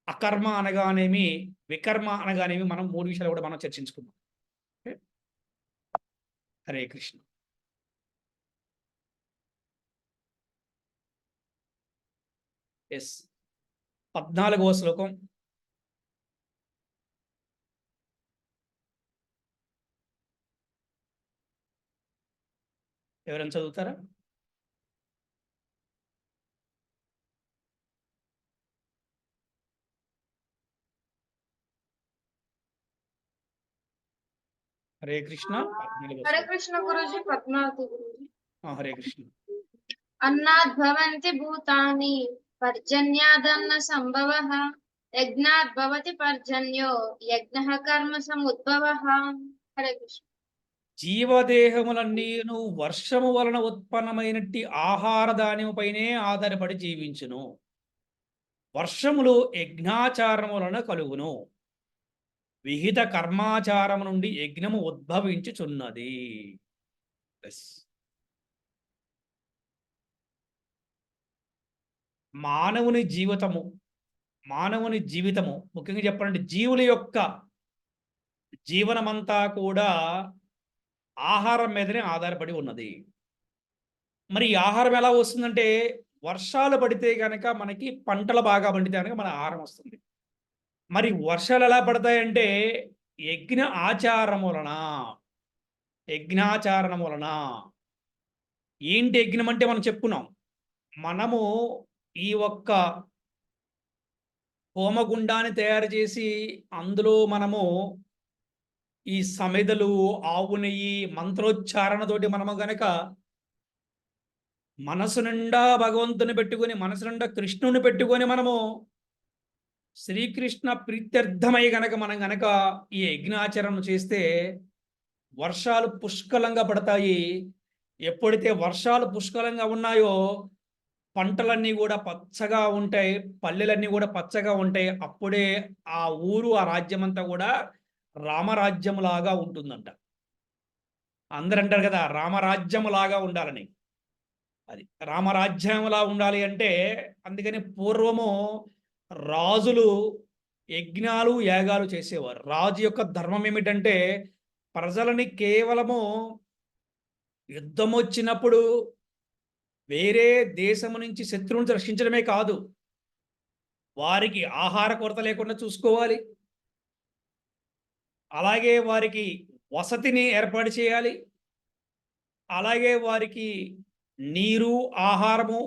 అకర్మ అనగానేమి, వికర్మ అనగానేమి, మనం 3 విషయాలు కూడా మనం చర్చించుకుందాం. హరే కృష్ణ. ఎస్ 14వ శ్లోకం. ఎవరైనా చదువుతారా? హరే కృష్ణ. హరే కృష్ణ గురూజీ. పద్మావతి గురూజీ. హరే కృష్ణ. అన్నాద్ భవంతి భూతాని పర్జన్యాదన్న సంభవః యజ్ఞాద్ భవతి పర్జన్యో యజ్ఞః కర్మ సముద్భవః. హరే కృష్ణ. జీవదేహములన్నీను వర్షము వలన ఉత్పన్నమైనట్టి ఆహార ధాన్యముపైనే ఆధారపడి జీవించును. వర్షములు యజ్ఞాచారము వలన కలుగును. విహిత కర్మాచారము నుండి యజ్ఞము ఉద్భవించుచున్నది. మానవుని జీవితము ముఖ్యంగా చెప్పాలంటే జీవుల యొక్క జీవనమంతా కూడా ఆహారం మీదనే ఆధారపడి ఉన్నది. మరి ఈ ఆహారం ఎలా వస్తుందంటే వర్షాలు పడితే కనుక మనకి పంటలు బాగా పండితే కనుక మన ఆహారం వస్తుంది. మరి వర్షాలు ఎలా పడతాయంటే యజ్ఞాచారం వలన. ఏంటి యజ్ఞం అంటే మనం చెప్పుకున్నాం. మనము ఈ ఒక్క హోమగుండాన్ని తయారు చేసి అందులో మనము ఈ సమిదలు, ఆవు నెయ్యి, మంత్రోచ్చారణతోటి మనము గనక మనసు నిండా భగవంతుని పెట్టుకొని, మనసు నిండా కృష్ణుని పెట్టుకొని మనము శ్రీకృష్ణ ప్రీత్యర్థమై మనం గనక ఈ యజ్ఞాచరణ చేస్తే వర్షాలు పుష్కలంగా పడతాయి. ఎప్పుడైతే వర్షాలు పుష్కలంగా ఉన్నాయో పంటలన్నీ కూడా పచ్చగా ఉంటాయి, పల్లెలన్నీ కూడా పచ్చగా ఉంటాయి. అప్పుడే ఆ ఊరు, ఆ రాజ్యం అంతా కూడా రామరాజ్యంలాగా ఉంటుందంట. అందరూ అంటారు కదా, రామరాజ్యంలాగా ఉండాలని. అది రామరాజ్యంలా ఉండాలి అంటే అందుకని పూర్వము రాజులు యజ్ఞాలు యాగాలు చేసేవారు. రాజు యొక్క ధర్మం ఏమిటంటే ప్రజలని కేవలము యుద్ధం వచ్చినప్పుడు వేరే దేశము నుంచి శత్రువుని రక్షించడమే కాదు, వారికి ఆహార కొరత లేకుండా చూసుకోవాలి, అలాగే వారికి వసతిని ఏర్పాటు చేయాలి, అలాగే వారికి నీరు ఆహారము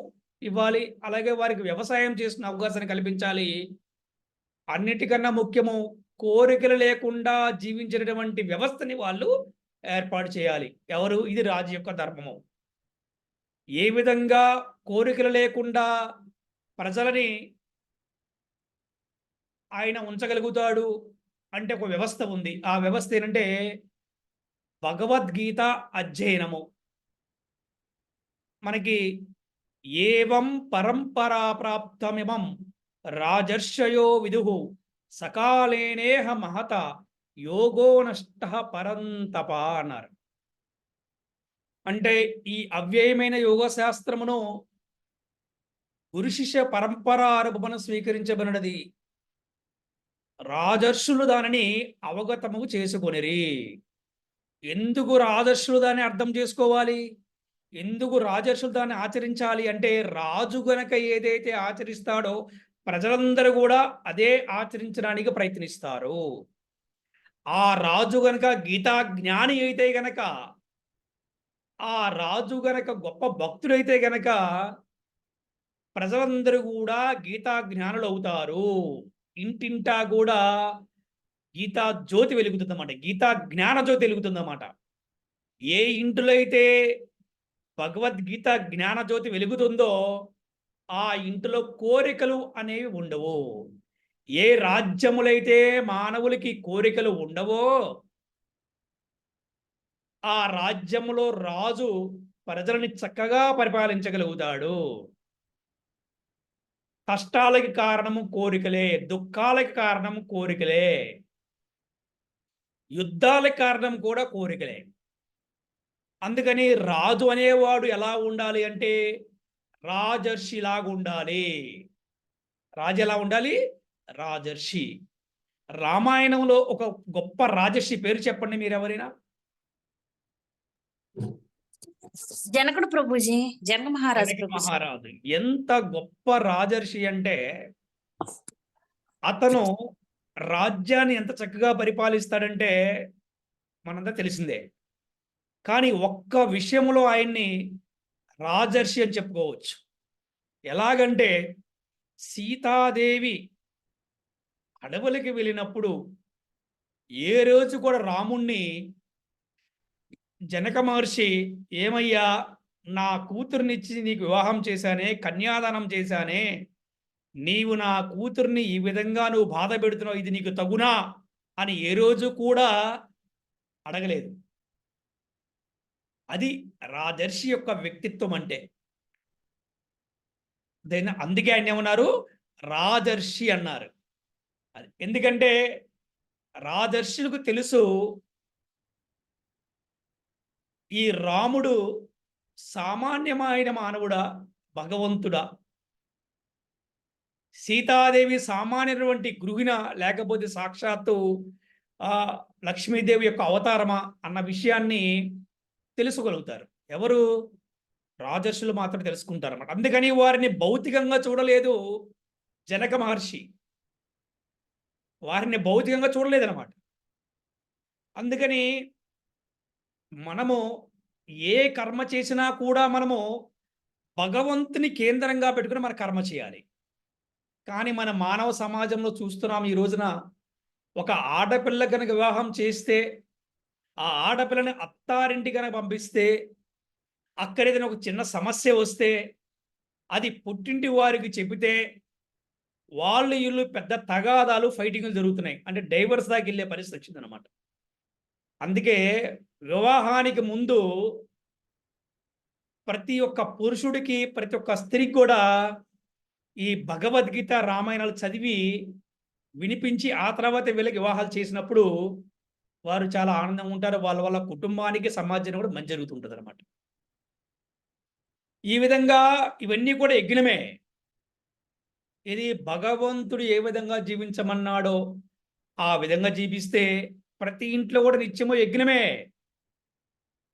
ఇవ్వాలి, అలాగే వారికి వ్యవసాయం చేసిన అవకాశాన్ని కల్పించాలి. అన్నిటికన్నా ముఖ్యము కోరికలు లేకుండా జీవించినటువంటి వ్యవస్థని వాళ్ళు ఏర్పాటు చేయాలి. ఎవరు? ఇది రాజు యొక్క ధర్మము. ఏ విధంగా కోరికలు లేకుండా ప్రజలని ఆయన ఉంచగలుగుతాడు అంటే ఒక వ్యవస్థ ఉంది. ఆ వ్యవస్థ ఏంటంటే భగవద్గీత అధ్యయనము. మనకి ఏవం పరంపరా ప్రాప్తమిమం రాజర్షయో విదుహు సకాలేనేహ మహత యోగో నష్ట పరంతప అన్నారు. అంటే ఈ అవ్యయమైన యోగ శాస్త్రమును గురు శిష్య పరంపరా రూపమున స్వీకరించబడినది. రాజర్షులు దానిని అవగతము చేసుకొనిరి. ఎందుకు రాజర్షులు దాన్ని అర్థం చేసుకోవాలి, ఎందుకు రాజర్షులు దాన్ని ఆచరించాలి అంటే రాజు గనక ఏదైతే ఆచరిస్తాడో ప్రజలందరూ కూడా అదే ఆచరించడానికి ప్రయత్నిస్తారు. ఆ రాజు గనక గీతా జ్ఞాని అయితే గనక, ఆ రాజు గనక గొప్ప భక్తుడైతే గనక ప్రజలందరూ కూడా గీతా జ్ఞానులు అవుతారు. ఇంటింటా కూడా గీతా జ్యోతి వెలుగుతుందన్నమాట, గీతా జ్ఞాన జ్యోతి వెలుగుతుందన్నమాట. ఏ ఇంటిలో అయితే భగవద్గీత జ్ఞాన జ్యోతి వెలుగుతుందో ఆ ఇంటిలో కోరికలు అనేవి ఉండవు. ఏ రాజ్యములైతే మానవులకి కోరికలు ఉండవో ఆ రాజ్యములో రాజు ప్రజలని చక్కగా పరిపాలించగలుగుతాడు. కష్టాలకి కారణము కోరికలే, దుఃఖాలకి కారణము కోరికలే, యుద్ధాలకి కారణం కూడా కోరికలే. అందుకని రాజు అనేవాడు ఎలా ఉండాలి అంటే రాజర్షిలాగా ఉండాలి. రాజు ఎలా ఉండాలి? రాజర్షి. రామాయణంలో ఒక గొప్ప రాజర్షి పేరు చెప్పండి మీరు ఎవరైనా. జనకుడు ప్రభుజీ, జనక మహారాజు జనక ప్రభుజీ. మహారాజు ఎంత గొప్ప రాజర్షి అంటే అతను రాజ్యాన్ని ఎంత చక్కగా పరిపాలిస్తాడంటే మనంతా తెలిసిందే. కానీ ఒక్క విషయంలో ఆయన్ని రాజర్షి అని చెప్పుకోవచ్చు. ఎలాగంటే సీతాదేవి అడవులకి వెళ్ళినప్పుడు ఏ రోజు కూడా రాముణ్ణి జనక మహర్షి ఏమయ్యా నా కూతుర్నిచ్చి నీకు వివాహం చేశానే, కన్యాదానం చేశానే, నీవు నా కూతుర్ని ఈ విధంగా నువ్వు బాధ పెడుతున్నావు, ఇది నీకు తగునా అని ఏ రోజు కూడా అడగలేదు. అది రాజర్షి యొక్క వ్యక్తిత్వం అంటే. అందుకే ఆయన ఏమన్నారు? రాజర్షి అన్నారు. అది ఎందుకంటే రాజర్షులకు తెలుసు ఈ రాముడు సామాన్యమైన మానవుడా, భగవంతుడా, సీతాదేవి సామాన్యటువంటి గృహిణ లేకపోతే సాక్షాత్తు లక్ష్మీదేవి యొక్క అవతారమా అన్న విషయాన్ని తెలుసుకోగలుగుతారు. ఎవరు? రాజర్షులు మాత్రం తెలుసుకుంటారు అన్నమాట. అందుకని వారిని భౌతికంగా చూడలేదు జనక మహర్షి, వారిని భౌతికంగా చూడలేదన్నమాట. అందుకని మనము ఏ కర్మ చేసినా కూడా మనము భగవంతుని కేంద్రంగా పెట్టుకుని మన కర్మ చేయాలి. కానీ మన మానవ సమాజంలో చూస్తున్నాం ఈ రోజున ఒక ఆడపిల్ల కనుక వివాహం చేస్తే ఆ ఆడపిల్లని అత్తారింటి కనుక పంపిస్తే అక్కడ ఏదైనా ఒక చిన్న సమస్య వస్తే అది పుట్టింటి వారికి చెబితే వాళ్ళు వీళ్ళు పెద్ద తగాదాలు ఫైటింగ్లు జరుగుతున్నాయి, అంటే డైవర్స్ దాకా వెళ్ళే పరిస్థితి వచ్చిందనమాట. అందుకే వివాహానికి ముందు ప్రతి ఒక్క పురుషుడికి ప్రతి ఒక్క స్త్రీకి కూడా ఈ భగవద్గీత రామాయణాలు చదివి వినిపించి ఆ తర్వాత వీళ్ళకి వివాహాలు చేసినప్పుడు వారు చాలా ఆనందంగా ఉంటారు. వాళ్ళ వాళ్ళ కుటుంబానికి సమాజానికి కూడా మంచి జరుగుతుంటుంది అనమాట. ఈ విధంగా ఇవన్నీ కూడా యజ్ఞమే. ఇది భగవంతుడు ఏ విధంగా జీవించమన్నాడో ఆ విధంగా జీవిస్తే ప్రతి ఇంట్లో కూడా నిత్యము యజ్ఞమే.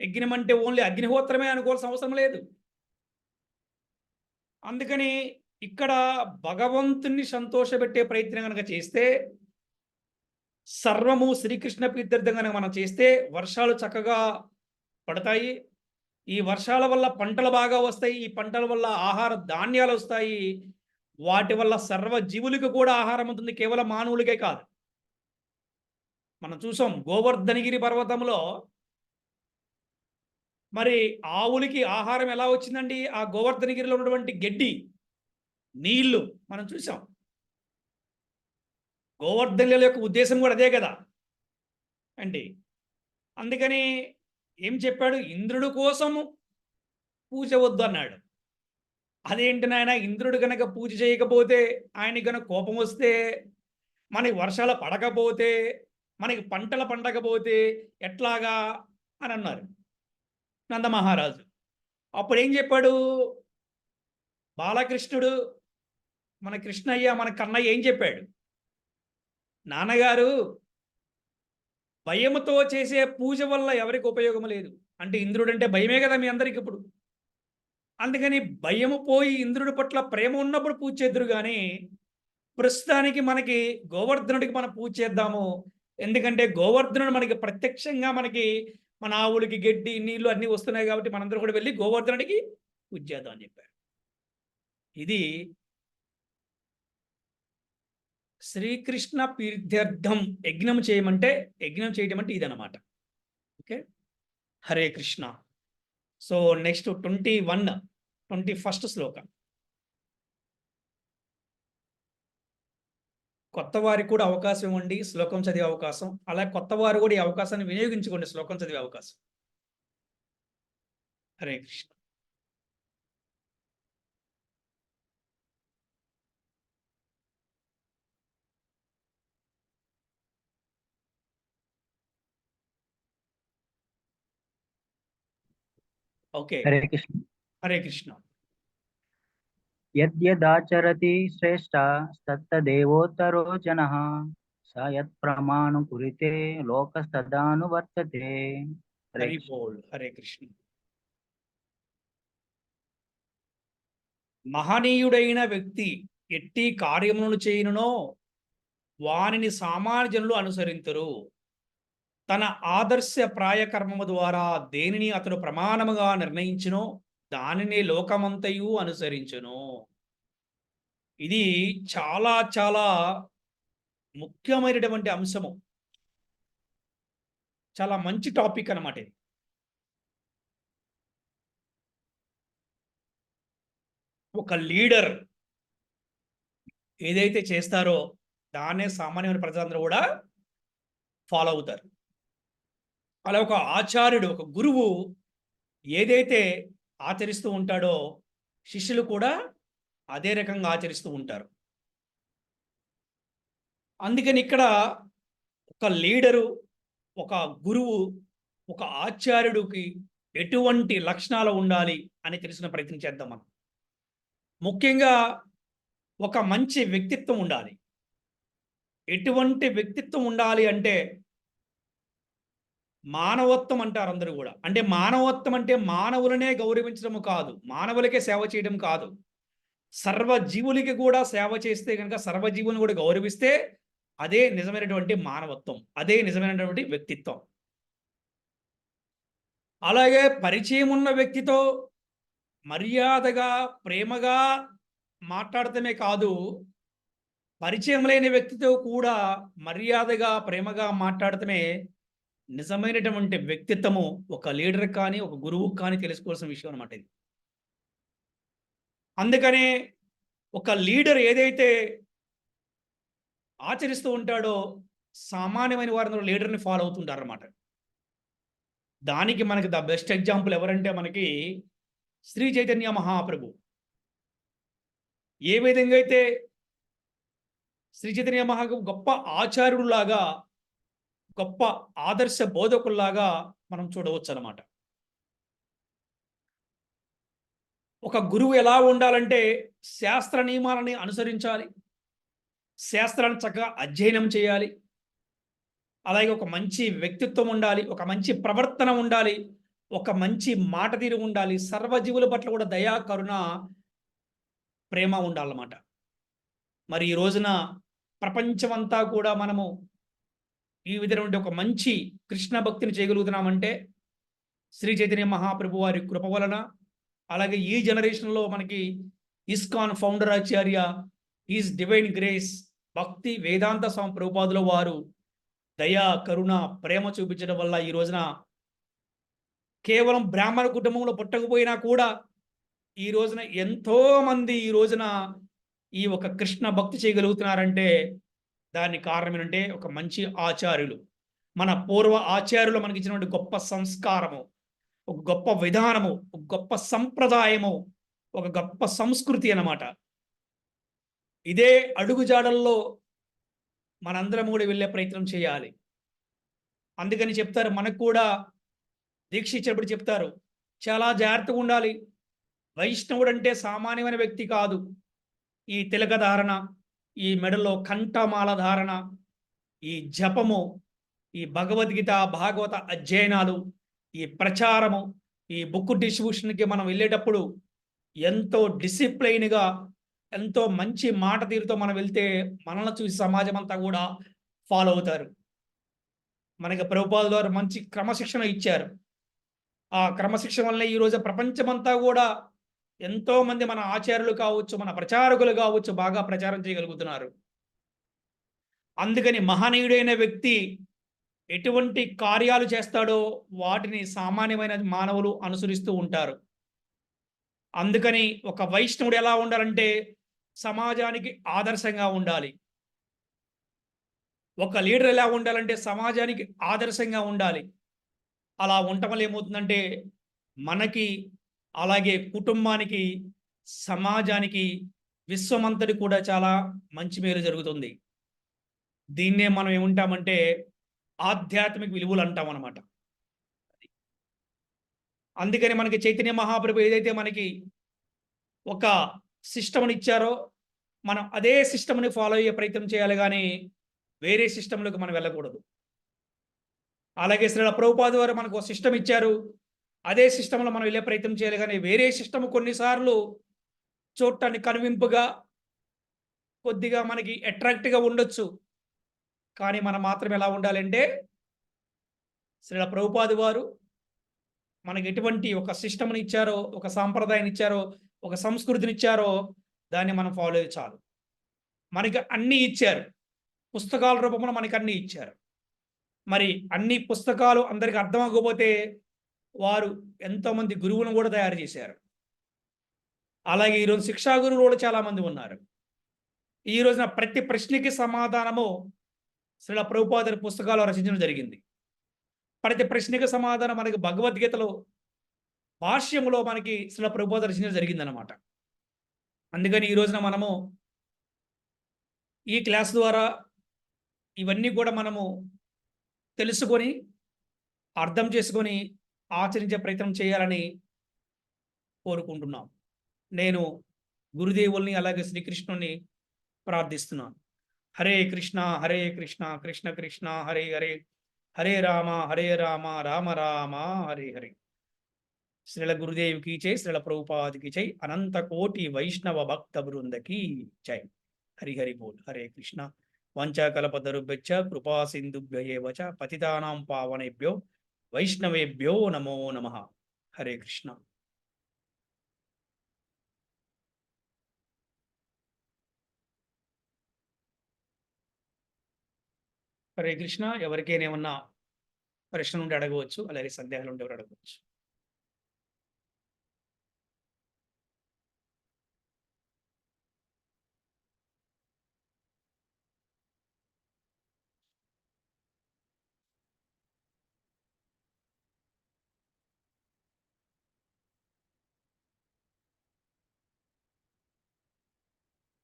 యజ్ఞం అంటే ఓన్లీ అగ్నిహోత్రమే అనుకోవాల్సిన అవసరం లేదు. అందుకని ఇక్కడ భగవంతుణ్ణి సంతోషపెట్టే ప్రయత్నం కనుక చేస్తే, సర్వము శ్రీకృష్ణ ప్రీత్యర్థం కనుక మనం చేస్తే వర్షాలు చక్కగా పడతాయి. ఈ వర్షాల వల్ల పంటలు బాగా వస్తాయి. ఈ పంటల వల్ల ఆహార ధాన్యాలు వస్తాయి. వాటి వల్ల సర్వ జీవులకు కూడా ఆహారం ఉంటుంది, కేవలం మానవులకే కాదు. మనం చూసాం గోవర్ధనగిరి పర్వతంలో మరి ఆవులకి ఆహారం ఎలా వచ్చిందండి? ఆ గోవర్ధనగిరిలో ఉన్నటువంటి గడ్డి, నీళ్లు మనం చూసాం. గోవర్ధనుల యొక్క ఉద్దేశం కూడా అదే కదా అండి. అందుకని ఏం చెప్పాడు? ఇంద్రుడి కోసం పూజ వద్దు అన్నాడు. అదేంటి నాయన, ఇంద్రుడు కనుక పూజ చేయకపోతే, ఆయనకి కనుక కోపం వస్తే, మనకి వర్షాలు పడకపోతే, మనకి పంటలు పండకపోతే ఎట్లాగా అని అన్నారు నందమహారాజు. అప్పుడు ఏం చెప్పాడు బాలకృష్ణుడు, మన కృష్ణయ్య, మన కన్నయ్య ఏం చెప్పాడు? నాన్నగారు, భయముతో చేసే పూజ వల్ల ఎవరికి ఉపయోగం లేదు. అంటే ఇంద్రుడు అంటే భయమే కదా మీ అందరికి ఇప్పుడు. అందుకని భయము పోయి ఇంద్రుడి పట్ల ప్రేమ ఉన్నప్పుడు పూజ చేద్దరు. కానీ ప్రస్తుతానికి మనకి గోవర్ధనుడికి మనం పూజ చేద్దాము. ఎందుకంటే గోవర్ధనుడు మనకి ప్రత్యక్షంగా మనకి మన ఆవులకి గడ్డి నీళ్లు అన్నీ వస్తున్నాయి కాబట్టి మనందరూ కూడా వెళ్ళి గోవర్ధనుడికి పూజ చేద్దాం అని చెప్పారు. ఇది శ్రీకృష్ణ ప్రీత్యర్థం యజ్ఞం చేయమంటే, యజ్ఞం చేయడం అంటే ఇదన్నమాట. Okay, Hare Krishna. So next 21 శ్లోకం. కొత్త వారికి కూడా అవకాశం ఇవ్వండి శ్లోకం చదివే అవకాశం. అలా కొత్త వారు కూడా ఈ అవకాశాన్ని వినియోగించుకోండి, శ్లోకం చదివే అవకాశం. హరే కృష్ణ. ఓకే, హరే కృష్ణ. హరే కృష్ణ. యద్యదాచరతి శ్రేష్ట తత్తదేవోత్తరో జనః స యత్ప్రమాణం కురితే లోకస్తదానువర్తతే. హరే హరి కృష్ణ. బోల్. హరే కృష్ణ. మహనీయుడైన వ్యక్తి ఎట్టి కార్యములను చేయునో వానిని సామాన్య జనులు అనుసరింతురు. తన ఆదర్శ ప్రాయకర్మము ద్వారా దేనిని అతడు ప్రమాణముగా నిర్ణయించునో దానిని లోకమంతయు అనుసరించును. ఇది చాలా చాలా ముఖ్యమైనటువంటి అంశము. చాలా మంచి టాపిక్ అన్నమాట ఇది. ఒక లీడర్ ఏదైతే చేస్తారో దాన్నే సామాన్యమైన ప్రజలందరూ కూడా ఫాలో అవుతారు. అలా ఒక ఆచార్యుడు, ఒక గురువు ఏదైతే ఆచరిస్తూ ఉంటాడో శిష్యులు కూడా అదే రకంగా ఆచరిస్తూ ఉంటారు. అందుకని ఇక్కడ ఒక లీడరు, ఒక గురువు, ఒక ఆచార్యుడికి ఎటువంటి లక్షణాలు ఉండాలి అని తెలిసిన ప్రయత్నం చేద్దాం మనం. ముఖ్యంగా ఒక మంచి వ్యక్తిత్వం ఉండాలి. ఎటువంటి వ్యక్తిత్వం ఉండాలి అంటే మానవత్వం అంటారు అందరూ కూడా. అంటే మానవత్వం అంటే మానవులనే గౌరవించడం కాదు, మానవులకే సేవ చేయడం కాదు, సర్వజీవులకి కూడా సేవ చేస్తే కనుక సర్వజీవులను కూడా గౌరవిస్తే అదే నిజమైనటువంటి మానవత్వం, అదే నిజమైనటువంటి వ్యక్తిత్వం. అలాగే పరిచయం ఉన్న వ్యక్తితో మర్యాదగా ప్రేమగా మాట్లాడటమే కాదు, పరిచయం లేని వ్యక్తితో కూడా మర్యాదగా ప్రేమగా మాట్లాడటమే నిజమైనటువంటి వ్యక్తిత్వము ఒక లీడర్ కానీ ఒక గురువు కానీ తెలుసుకోవాల్సిన విషయం అనమాట ఇది. అందుకనే ఒక లీడర్ ఏదైతే ఆచరిస్తూ ఉంటాడో సామాన్యమైన వారందరూ లీడర్ని ఫాలో అవుతుంటారు అన్నమాట. దానికి మనకి ద బెస్ట్ ఎగ్జాంపుల్ ఎవరంటే మనకి శ్రీ చైతన్య మహాప్రభు. ఏ విధంగా అయితే శ్రీ చైతన్య మహాప్రభు గొప్ప ఆచార్యుడులాగా గొప్ప ఆదర్శ బోధకుల్లాగా మనం చూడవచ్చు అన్నమాట. ఒక గురువు ఎలా ఉండాలంటే శాస్త్ర నియమాలని అనుసరించాలి, శాస్త్రాన్ని చక్కగా అధ్యయనం చేయాలి, అలాగే ఒక మంచి వ్యక్తిత్వం ఉండాలి, ఒక మంచి ప్రవర్తన ఉండాలి, ఒక మంచి మాట తీరు ఉండాలి, సర్వజీవుల పట్ల కూడా దయా కరుణ ప్రేమ ఉండాలన్నమాట. మరి ఈ రోజున ప్రపంచమంతా కూడా మనము ఈ విధమైన ఒక మంచి కృష్ణ భక్తిని చేయగలుగుతున్నామంటే శ్రీ చైతన్య మహాప్రభు వారి కృప వలన, అలాగే ఈ జనరేషన్లో మనకి ISKCON founder Acharya is divine grace భక్తి వేదాంత స్వామి ప్రభుపాదుల వారు దయా కరుణ ప్రేమ చూపించడం వల్ల ఈ రోజున కేవలం బ్రాహ్మణ కుటుంబంలో పుట్టకపోయినా కూడా ఈ రోజున ఎంతో మంది ఈ రోజున ఈ ఒక కృష్ణ భక్తి చేయగలుగుతున్నారంటే దానికి కారణం ఏంటంటే ఒక మంచి ఆచార్యులు, మన పూర్వ ఆచార్యులు మనకి ఇచ్చినటువంటి గొప్ప సంస్కారము, ఒక గొప్ప విధానము, ఒక గొప్ప సంప్రదాయము, ఒక గొప్ప సంస్కృతి అన్నమాట. ఇదే అడుగుజాడల్లో మనందరం కూడా వెళ్ళే ప్రయత్నం చేయాలి. అందుకని చెప్తారు, మనకు కూడా దీక్ష ఇచ్చినప్పుడు చెప్తారు చాలా జాగ్రత్తగా ఉండాలి. వైష్ణవుడు అంటే సామాన్యమైన వ్యక్తి కాదు. ఈ తిలక ధారణ, ఈ మెడలో కంఠమాల ధారణ, ఈ జపము, ఈ భగవద్గీత భాగవత అధ్యయనాలు, ఈ ప్రచారము, ఈ బుక్ డిస్ట్రిబ్యూషన్కి మనం వెళ్ళేటప్పుడు ఎంతో డిసిప్లైన్గా ఎంతో మంచి మాట తీరుతో మనం వెళ్తే మనల్ని చూసి సమాజం అంతా కూడా ఫాలో అవుతారు. మనకి ప్రభుపాదుల వారు మంచి క్రమశిక్షణ ఇచ్చారు. ఆ క్రమశిక్షణ వల్లనే ఈరోజు ప్రపంచమంతా కూడా ఎంతో మంది మన ఆచార్యులు కావచ్చు, మన ప్రచారకులు కావచ్చు, బాగా ప్రచారం చేయగలుగుతున్నారు. అందుకని మహనీయుడైన వ్యక్తి ఎటువంటి కార్యాలు చేస్తాడో వాటిని సామాన్యమైన మానవులు అనుసరిస్తూ ఉంటారు. అందుకని ఒక వైష్ణవుడు ఎలా ఉండాలంటే సమాజానికి ఆదర్శంగా ఉండాలి. ఒక లీడర్ ఎలా ఉండాలంటే సమాజానికి ఆదర్శంగా ఉండాలి. అలా ఉండటం వల్ల ఏమవుతుందంటే మనకి, అలాగే కుటుంబానికి, సమాజానికి, విశ్వమంతటి కూడా చాలా మంచి మేలు జరుగుతుంది. దీన్నే మనం ఏముంటామంటే ఆధ్యాత్మిక విలువలు అంటాం అన్నమాట. అందుకని మనకి చైతన్య మహాప్రభు ఏదైతే మనకి ఒక సిస్టమ్ని ఇచ్చారో మనం అదే సిస్టమ్ని ఫాలో అయ్యే ప్రయత్నం చేయాలి, కానీ వేరే సిస్టంలోకి మనం వెళ్ళకూడదు. అలాగే శ్రీల ప్రభుపాద వారు మనకు ఒక సిస్టమ్ ఇచ్చారు, అదే సిస్టంలో మనం వెళ్ళే ప్రయత్నం చేయాలి, కానీ వేరే సిస్టమ్ కొన్నిసార్లు చూడటానికి కనువింపుగా కొద్దిగా మనకి అట్రాక్ట్గా ఉండొచ్చు, కానీ మనం మాత్రం ఎలా ఉండాలంటే శ్రీల ప్రభుపాద వారు మనకి ఎటువంటి ఒక సిస్టమ్ని ఇచ్చారో, ఒక సాంప్రదాయాన్ని ఇచ్చారో, ఒక సంస్కృతిని ఇచ్చారో దాన్ని మనం ఫాలో అయ్యి చాలు. మనకి అన్నీ ఇచ్చారు, పుస్తకాల రూపంలో మనకి అన్నీ ఇచ్చారు. మరి అన్ని పుస్తకాలు అందరికి అర్థం అవ్వకపోతే వారు ఎంతోమంది గురువులను కూడా తయారు చేశారు. అలాగే ఈరోజు శిక్షా గురువులు కూడా చాలామంది ఉన్నారు. ఈ రోజున ప్రతి ప్రశ్నకి సమాధానము శ్రీల ప్రభుపాద పుస్తకాలు రచించడం జరిగింది. ప్రతి ప్రశ్నకి సమాధానం మనకి భగవద్గీతలో భాష్యములో మనకి శ్రీల ప్రభుపాద రచించడం జరిగిందనమాట. అందుకని ఈ రోజున మనము ఈ క్లాస్ ద్వారా ఇవన్నీ కూడా మనము తెలుసుకొని అర్థం చేసుకొని ఆచరించే ప్రయత్నం చేయాలని కోరుకుంటున్నాం. నేను గురుదేవుల్ని అలాగే శ్రీకృష్ణుని ప్రార్థిస్తున్నాను. హరే కృష్ణ కృష్ణ కృష్ణ హరే హరే, హరే రామ రామ రామ హరే హరే. శ్రీల గురుదేవికి జై, శ్రీల ప్రభుపాదికి జై, అనంత కోటి వైష్ణవ భక్త బృందకి జై. హరి హరి బోల్. హరే కృష్ణ. వంచాకల్పతరుభ్యశ్చ కృపా సింధుభ్య ఏవ చ పతితానాం పావనేభ్యో వైష్ణవేభ్యో నమో నమః. హరే కృష్ణ. హరే కృష్ణ. ఎవరికైనా ఏమన్నా ప్రశ్నలు ఉంటే అడగవచ్చు, అలాగే సందేహాలు ఉంటే కూడా అడగవచ్చు.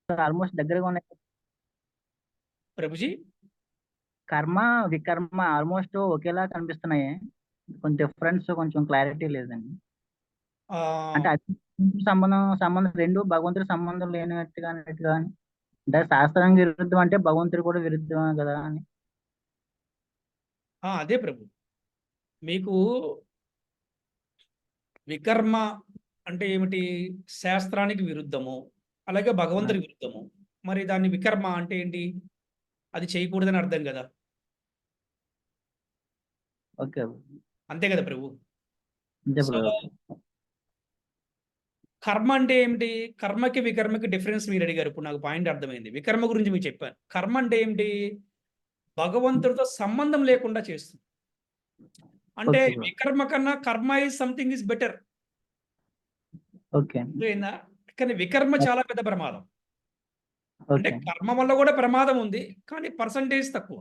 ఆల్మోస్ట్ దగ్గరగా ఉన్నాయి. ప్రభుజీ కర్మ వికర్మ ఆల్మోస్ట్ ఒకేలా కనిపిస్తున్నాయి. కొంచెం డిఫరెన్స్, కొంచెం క్లారిటీ లేదండి. ఆ, అంటే అది సంబంధం రెండు భగవంతుడి సంబంధం లేనట్టుగా అన్నట్టుగా అని. అంటే శాస్త్రానికి విరుద్ధం అంటే భగవంతుడు కూడా విరుద్ధమే కదా అని. అదే ప్రభు, మీకు వికర్మ అంటే ఏమిటి? శాస్త్రానికి విరుద్ధము, అలాగే భగవంతుడి విరుద్ధము. మరి దాన్ని వికర్మ అంటే ఏంటి? అది చేయకూడదని అర్థం కదా. ఓకే అంతే కదా ప్రభు. అంతే సో బ్రో. కర్మ అంటే ఏమిటి? కర్మకి వికర్మకి డిఫరెన్స్ మీరు అడిగారు. ఇప్పుడు నాకు పాయింట్ అర్థమైంది. వికర్మ గురించి మీకు చెప్పాను. కర్మ అంటే ఏమిటి? భగవంతుడితో సంబంధం లేకుండా చేస్తుంది. అంటే ఓకే బ్రో. వికర్మ కన్నా కర్మ is something is better. Okay అర్థమైందా? కానీ వికర్మ చాలా పెద్ద ప్రమాదం. అంటే ఓకే కర్మ వల్ల కూడా ప్రమాదం ఉంది, కానీ పర్సంటేజ్ తక్కువ.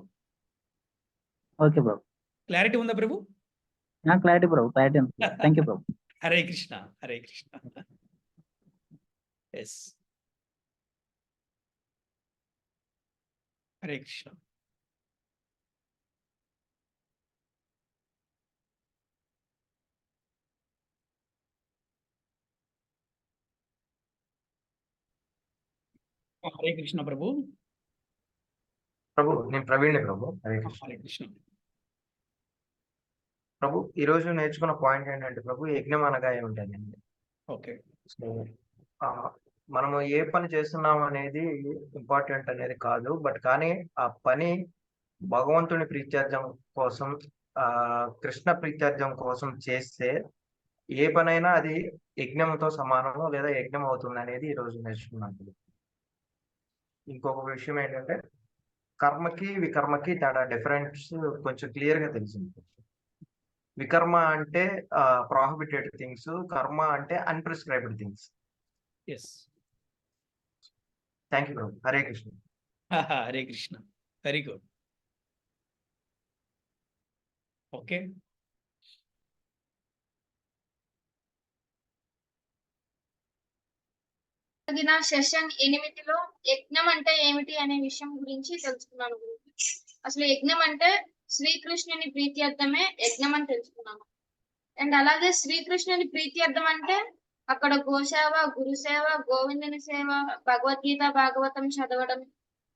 Okay bro. క్లారిటీ ఉందా ప్రభు? క్లారిటీ బ్రో, క్లారిటీ ఉంది. Thank you bro. Hare Krishna, Hare Krishna. Yes, Hare Krishna. Hare Krishna Prabhu. Prabhu నేను ప్రవీణ్ ప్రభు. హరే కృష్ణ. హరే కృష్ణ ప్రభు ఈరోజు నేర్చుకున్న పాయింట్ ఏంటంటే ప్రభు, యజ్ఞం అనగా ఏముంటుందండి? ఓకే. సో మనము ఏ పని చేస్తున్నాం అనేది ఇంపార్టెంట్ అనేది కాదు, బట్ కానీ ఆ పని భగవంతుని ప్రీత్యర్థం కోసం, కృష్ణ ప్రీత్యర్థం కోసం చేస్తే ఏ పనైనా అది యజ్ఞంతో సమానము లేదా యజ్ఞం అవుతుంది అనేది ఈరోజు నేర్చుకున్నాను. ఇంకొక విషయం ఏంటంటే కర్మకి వికర్మకి తేడా, డిఫరెన్స్ కొంచెం క్లియర్ గా తెలిసింది. వికర్మ అంటే ప్రాహిబిటెడ్ థింగ్స్, కర్మ అంటే unprescribed things. Yes, thank you Prabhu. Hare Krishna. Hare Krishna. Very good. Okay. Session 8లో యజ్ఞం అంటే ఏమిటి అనే విషయం గురించి తెలుసుకున్నాను. అసలు యజ్ఞం అంటే శ్రీకృష్ణుని ప్రీత్యర్థమే యజ్ఞం అని తెలుసుకున్నాను. అండ్ అలాగే శ్రీకృష్ణుని ప్రీత్యర్థం అంటే అక్కడ గోసేవ, గురుసేవ, గోవిందుని సేవ, భగవద్గీత భాగవతం చదవడం,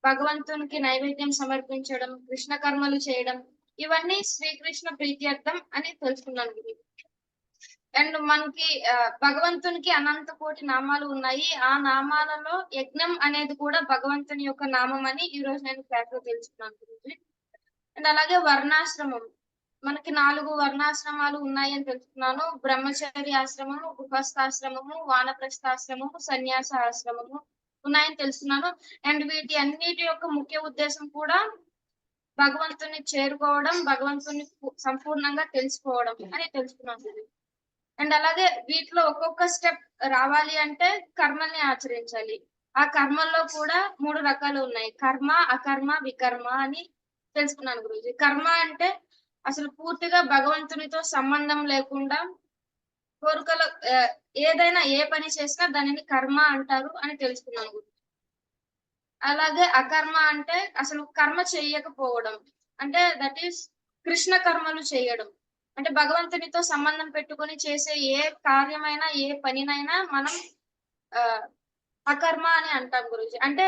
భగవంతునికి నైవేద్యం సమర్పించడం, కృష్ణ కర్మలు చేయడం, ఇవన్నీ శ్రీకృష్ణ ప్రీత్యర్థం అని తెలుసుకున్నాను. అండ్ మనకి భగవంతునికి అనంత కోటి నామాలు ఉన్నాయి. ఆ నామాలలో యజ్ఞం అనేది కూడా భగవంతుని యొక్క నామం అని ఈ రోజు నేను క్లాస్ లో తెలుసుకున్నాను. అండ్ అలాగే వర్ణాశ్రమం, మనకి 4 వర్ణాశ్రమాలు ఉన్నాయి అని తెలుసుకున్నాను. బ్రహ్మచర్య ఆశ్రమము, గృహస్థాశ్రమము, వానప్రస్థాశ్రమము, సన్యాస ఆశ్రమము ఉన్నాయని తెలుసుకున్నాను. అండ్ వీటి అన్నిటి యొక్క ముఖ్య ఉద్దేశం కూడా భగవంతుని చేరుకోవడం, భగవంతుని సంపూర్ణంగా తెలుసుకోవడం అని తెలుసుకున్నాను. అండ్ అలాగే వీటిలో ఒక్కొక్క స్టెప్ రావాలి అంటే కర్మల్ని ఆచరించాలి. ఆ కర్మల్లో కూడా 3 రకాలు ఉన్నాయి: కర్మ, అకర్మ, వికర్మ అని తెలుసుకున్నాను గురూజీ. కర్మ అంటే అసలు పూర్తిగా భగవంతునితో సంబంధం లేకుండా కోరికలు ఏదైనా ఏ పని చేసినా దానిని కర్మ అంటారు అని తెలుసుకున్నాను గురూజీ. అలాగే అకర్మ అంటే అసలు కర్మ చేయకపోవడం, అంటే దట్ ఈస్ కృష్ణ కర్మలు చేయడం. అంటే భగవంతునితో సంబంధం పెట్టుకొని చేసే ఏ కార్యమైనా ఏ పనినైనా మనం అకర్మ అని అంటాం గురూజీ. అంటే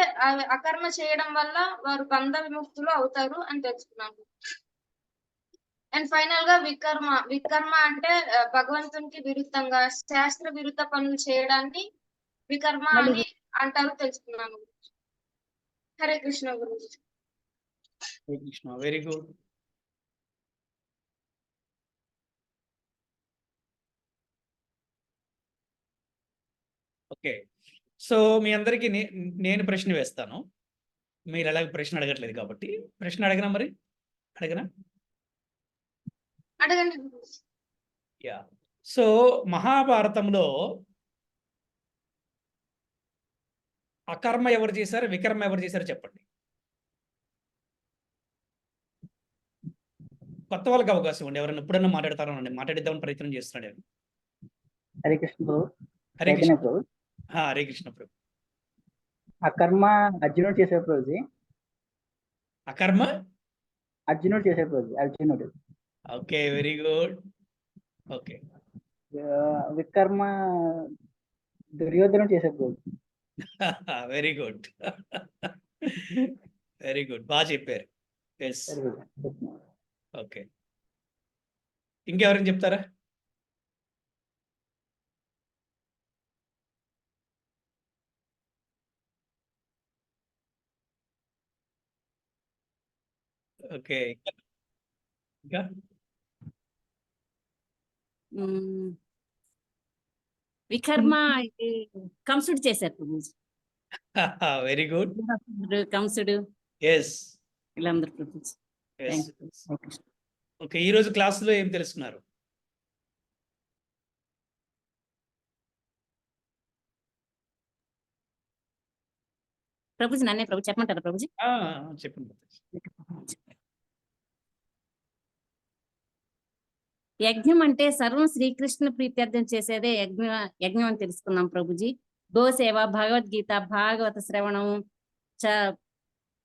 అకర్మ చేయడం వల్ల వారు బంధ విముక్తులు అవుతారు అని తెలుసుకున్నాను. అండ్ ఫైనల్ గా వికర్మ. వికర్మ అంటే భగవంతునికి విరుద్ధంగా శాస్త్ర విరుద్ధ పనులు చేయడాన్ని వికర్మ అని అంటారు తెలుసుకున్నాను. Hare Krishna Guruji. Hare Krishna. Very good. Okay. So మీ అందరికీ నేను ప్రశ్న వేస్తాను. మీరు అలాగే ప్రశ్న అడగట్లేదు కాబట్టి ప్రశ్న అడగనా? మరి అడగనా? అడగండి. యా. సో మహాభారతంలో అకర్మ ఎవరు చేశారు, వికర్మ ఎవరు చేశారు చెప్పండి. కొత్త వాళ్ళకి అవకాశం ఉంది. ఎవరైనా ఎప్పుడన్నా మాట్లాడతారో అండి, మాట్లాడిద్దామని ప్రయత్నం చేస్తున్నాడు నేను. హరే కృష్ణ ప్రభు. హరే కృష్ణ చైతన్య ప్రభు. హరే కృష్ణ ప్రభు. అకర్మ అర్జునుడు చేశారు ప్రభుజీ. అకర్మ అర్జునుడు చేశారు ప్రభుజీ. అర్జునుడు. Okay, very good. Okay, Vikarma దుర్యోధనుడు చేశారు ప్రభుజీ. Very good. వెరీ గుడ్, బాగా చెప్పారు. Yes, okay. ఇంకెవరైనా చెప్తారా? ఓకే, ఇంకా వికర్మ కంసుడు చేశారు ప్రభుజీ. Very good. కంసుడు ఎస్, వీళ్ళందరూ Prabhuji. Yes. Thank you. Okay, ఈ రోజు క్లాసులో ఏం తెలుసుకున్నారు? ప్రభుజీ నన్నే ప్రభు చెప్పమంటారా ప్రభుజీ? చెప్పండి. యజ్ఞం అంటే సర్వం శ్రీకృష్ణ ప్రీత్యర్థం చేసేదే యజ్ఞం అని తెలుసుకున్నాం ప్రభుజీ. గోసేవ, భగవద్గీత, భాగవత శ్రవణం,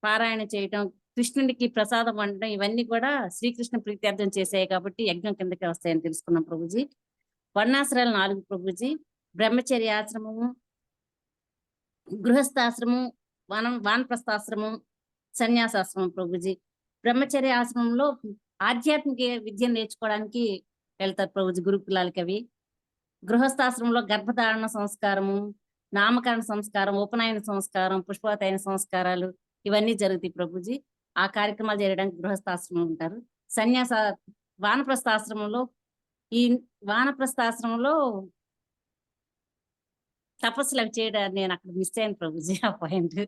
పారాయణ చేయటం, కృష్ణుడికి ప్రసాదం వండడం, ఇవన్నీ కూడా శ్రీకృష్ణ ప్రీత్యర్థం చేసాయి కాబట్టి యజ్ఞం కిందకి వస్తాయని తెలుసుకున్నాం ప్రభుజీ. వర్ణాశ్రాలు 4 ప్రభుజీ. బ్రహ్మచర్య ఆశ్రమము, గృహస్థాశ్రమం, వానప్రస్థాశ్రమం, సన్యాసాశ్రమం ప్రభుజీ. బ్రహ్మచర్య ఆశ్రమంలో ఆధ్యాత్మిక విద్యను నేర్చుకోవడానికి వెళ్తారు ప్రభుజీ, గురుకులాలకి అవి. గృహస్థాశ్రమంలో గర్భధారణ సంస్కారము, నామకరణ సంస్కారం, ఉపనయన సంస్కారం, పుష్పవతయన సంస్కారాలు ఇవన్నీ జరుగుతాయి ప్రభుజీ. ఆ కార్యక్రమాలు చేయడానికి గృహస్థాశ్రమం ఉంటారు. వానప్రస్థాశ్రమంలో తపస్సులు అవి చేయడానికి నేను అక్కడ మిస్ అయ్యాను ప్రభుజీ, ఆ పాయింట్.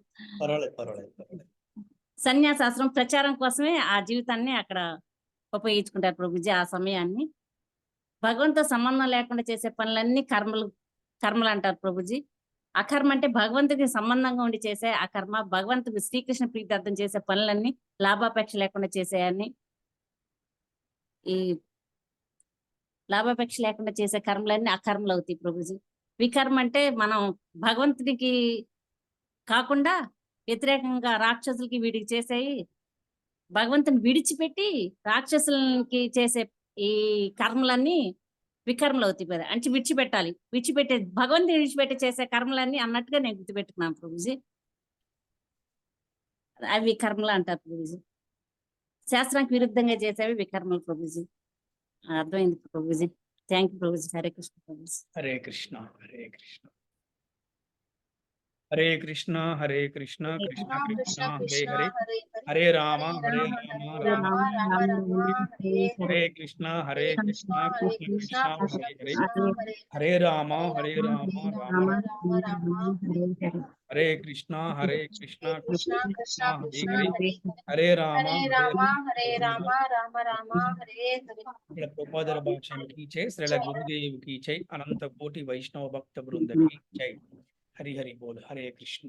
సన్యాసాశ్రమం ప్రచారం కోసమే ఆ జీవితాన్ని అక్కడ ఉపయోగించుకుంటారు ప్రభుజీ. ఆ సమయాన్ని భగవంతుతో సంబంధం లేకుండా చేసే పనులన్నీ కర్మలు అంటారు ప్రభుజీ. అకర్మ అంటే భగవంతుడికి సంబంధంగా ఉండి చేసే ఆ కర్మ. భగవంతుడు శ్రీకృష్ణ ప్రీత్యర్థం చేసే పనులన్నీ లాభాపేక్ష లేకుండా చేసేయన్ని. ఈ లాభాపేక్ష లేకుండా చేసే కర్మలన్నీ అకర్మలు అవుతాయి ప్రభుజీ. వికర్మ అంటే మనం భగవంతుడికి కాకుండా వ్యతిరేకంగా రాక్షసులకి వీడికి చేసేయి భగవంతుని విడిచిపెట్టి రాక్షసులకి చేసే ఈ కర్మలన్నీ వికర్మలు అవుతాయి. అంటే విడిచిపెట్టే భగవంతుని విడిచిపెట్టి చేసే కర్మలన్నీ అన్నట్టుగా నేను గుర్తుపెట్టుకున్నాను ప్రభుజీ. అవి వికర్మలు అంటారు ప్రభుజీ. శాస్త్రానికి విరుద్ధంగా చేసేవి వికర్మలు ప్రభుజీ. అర్థమైంది ప్రభుజీ. Thank you Prabhuji. హరే కృష్ణ ప్రభుజీ. హరే కృష్ణ, హరే కృష్ణ, హరే కృష్ణ, హరే కృష్ణ, కృష్ణ కృష్ణ హరే హరే, హరే రామ హరే రామ, రామ హరే కృష్ణ, హరే కృష్ణ, కృష్ణ కృష్ణ హరే హరే, హరే రామ హరే రామ, రామ హరే కృష్ణ, హరే కృష్ణ, కృష్ణ కృష్ణ హరే హరే, హరే రామ హరే రామ, రామ రామ హరే హరే. ప్రపోదర భాషం की जय, श्रील गुरुदेव की जय, अनंत कोटि वैष्णव भक्त वृंद की जय. हरि हरि बोल. हरे कृष्ण.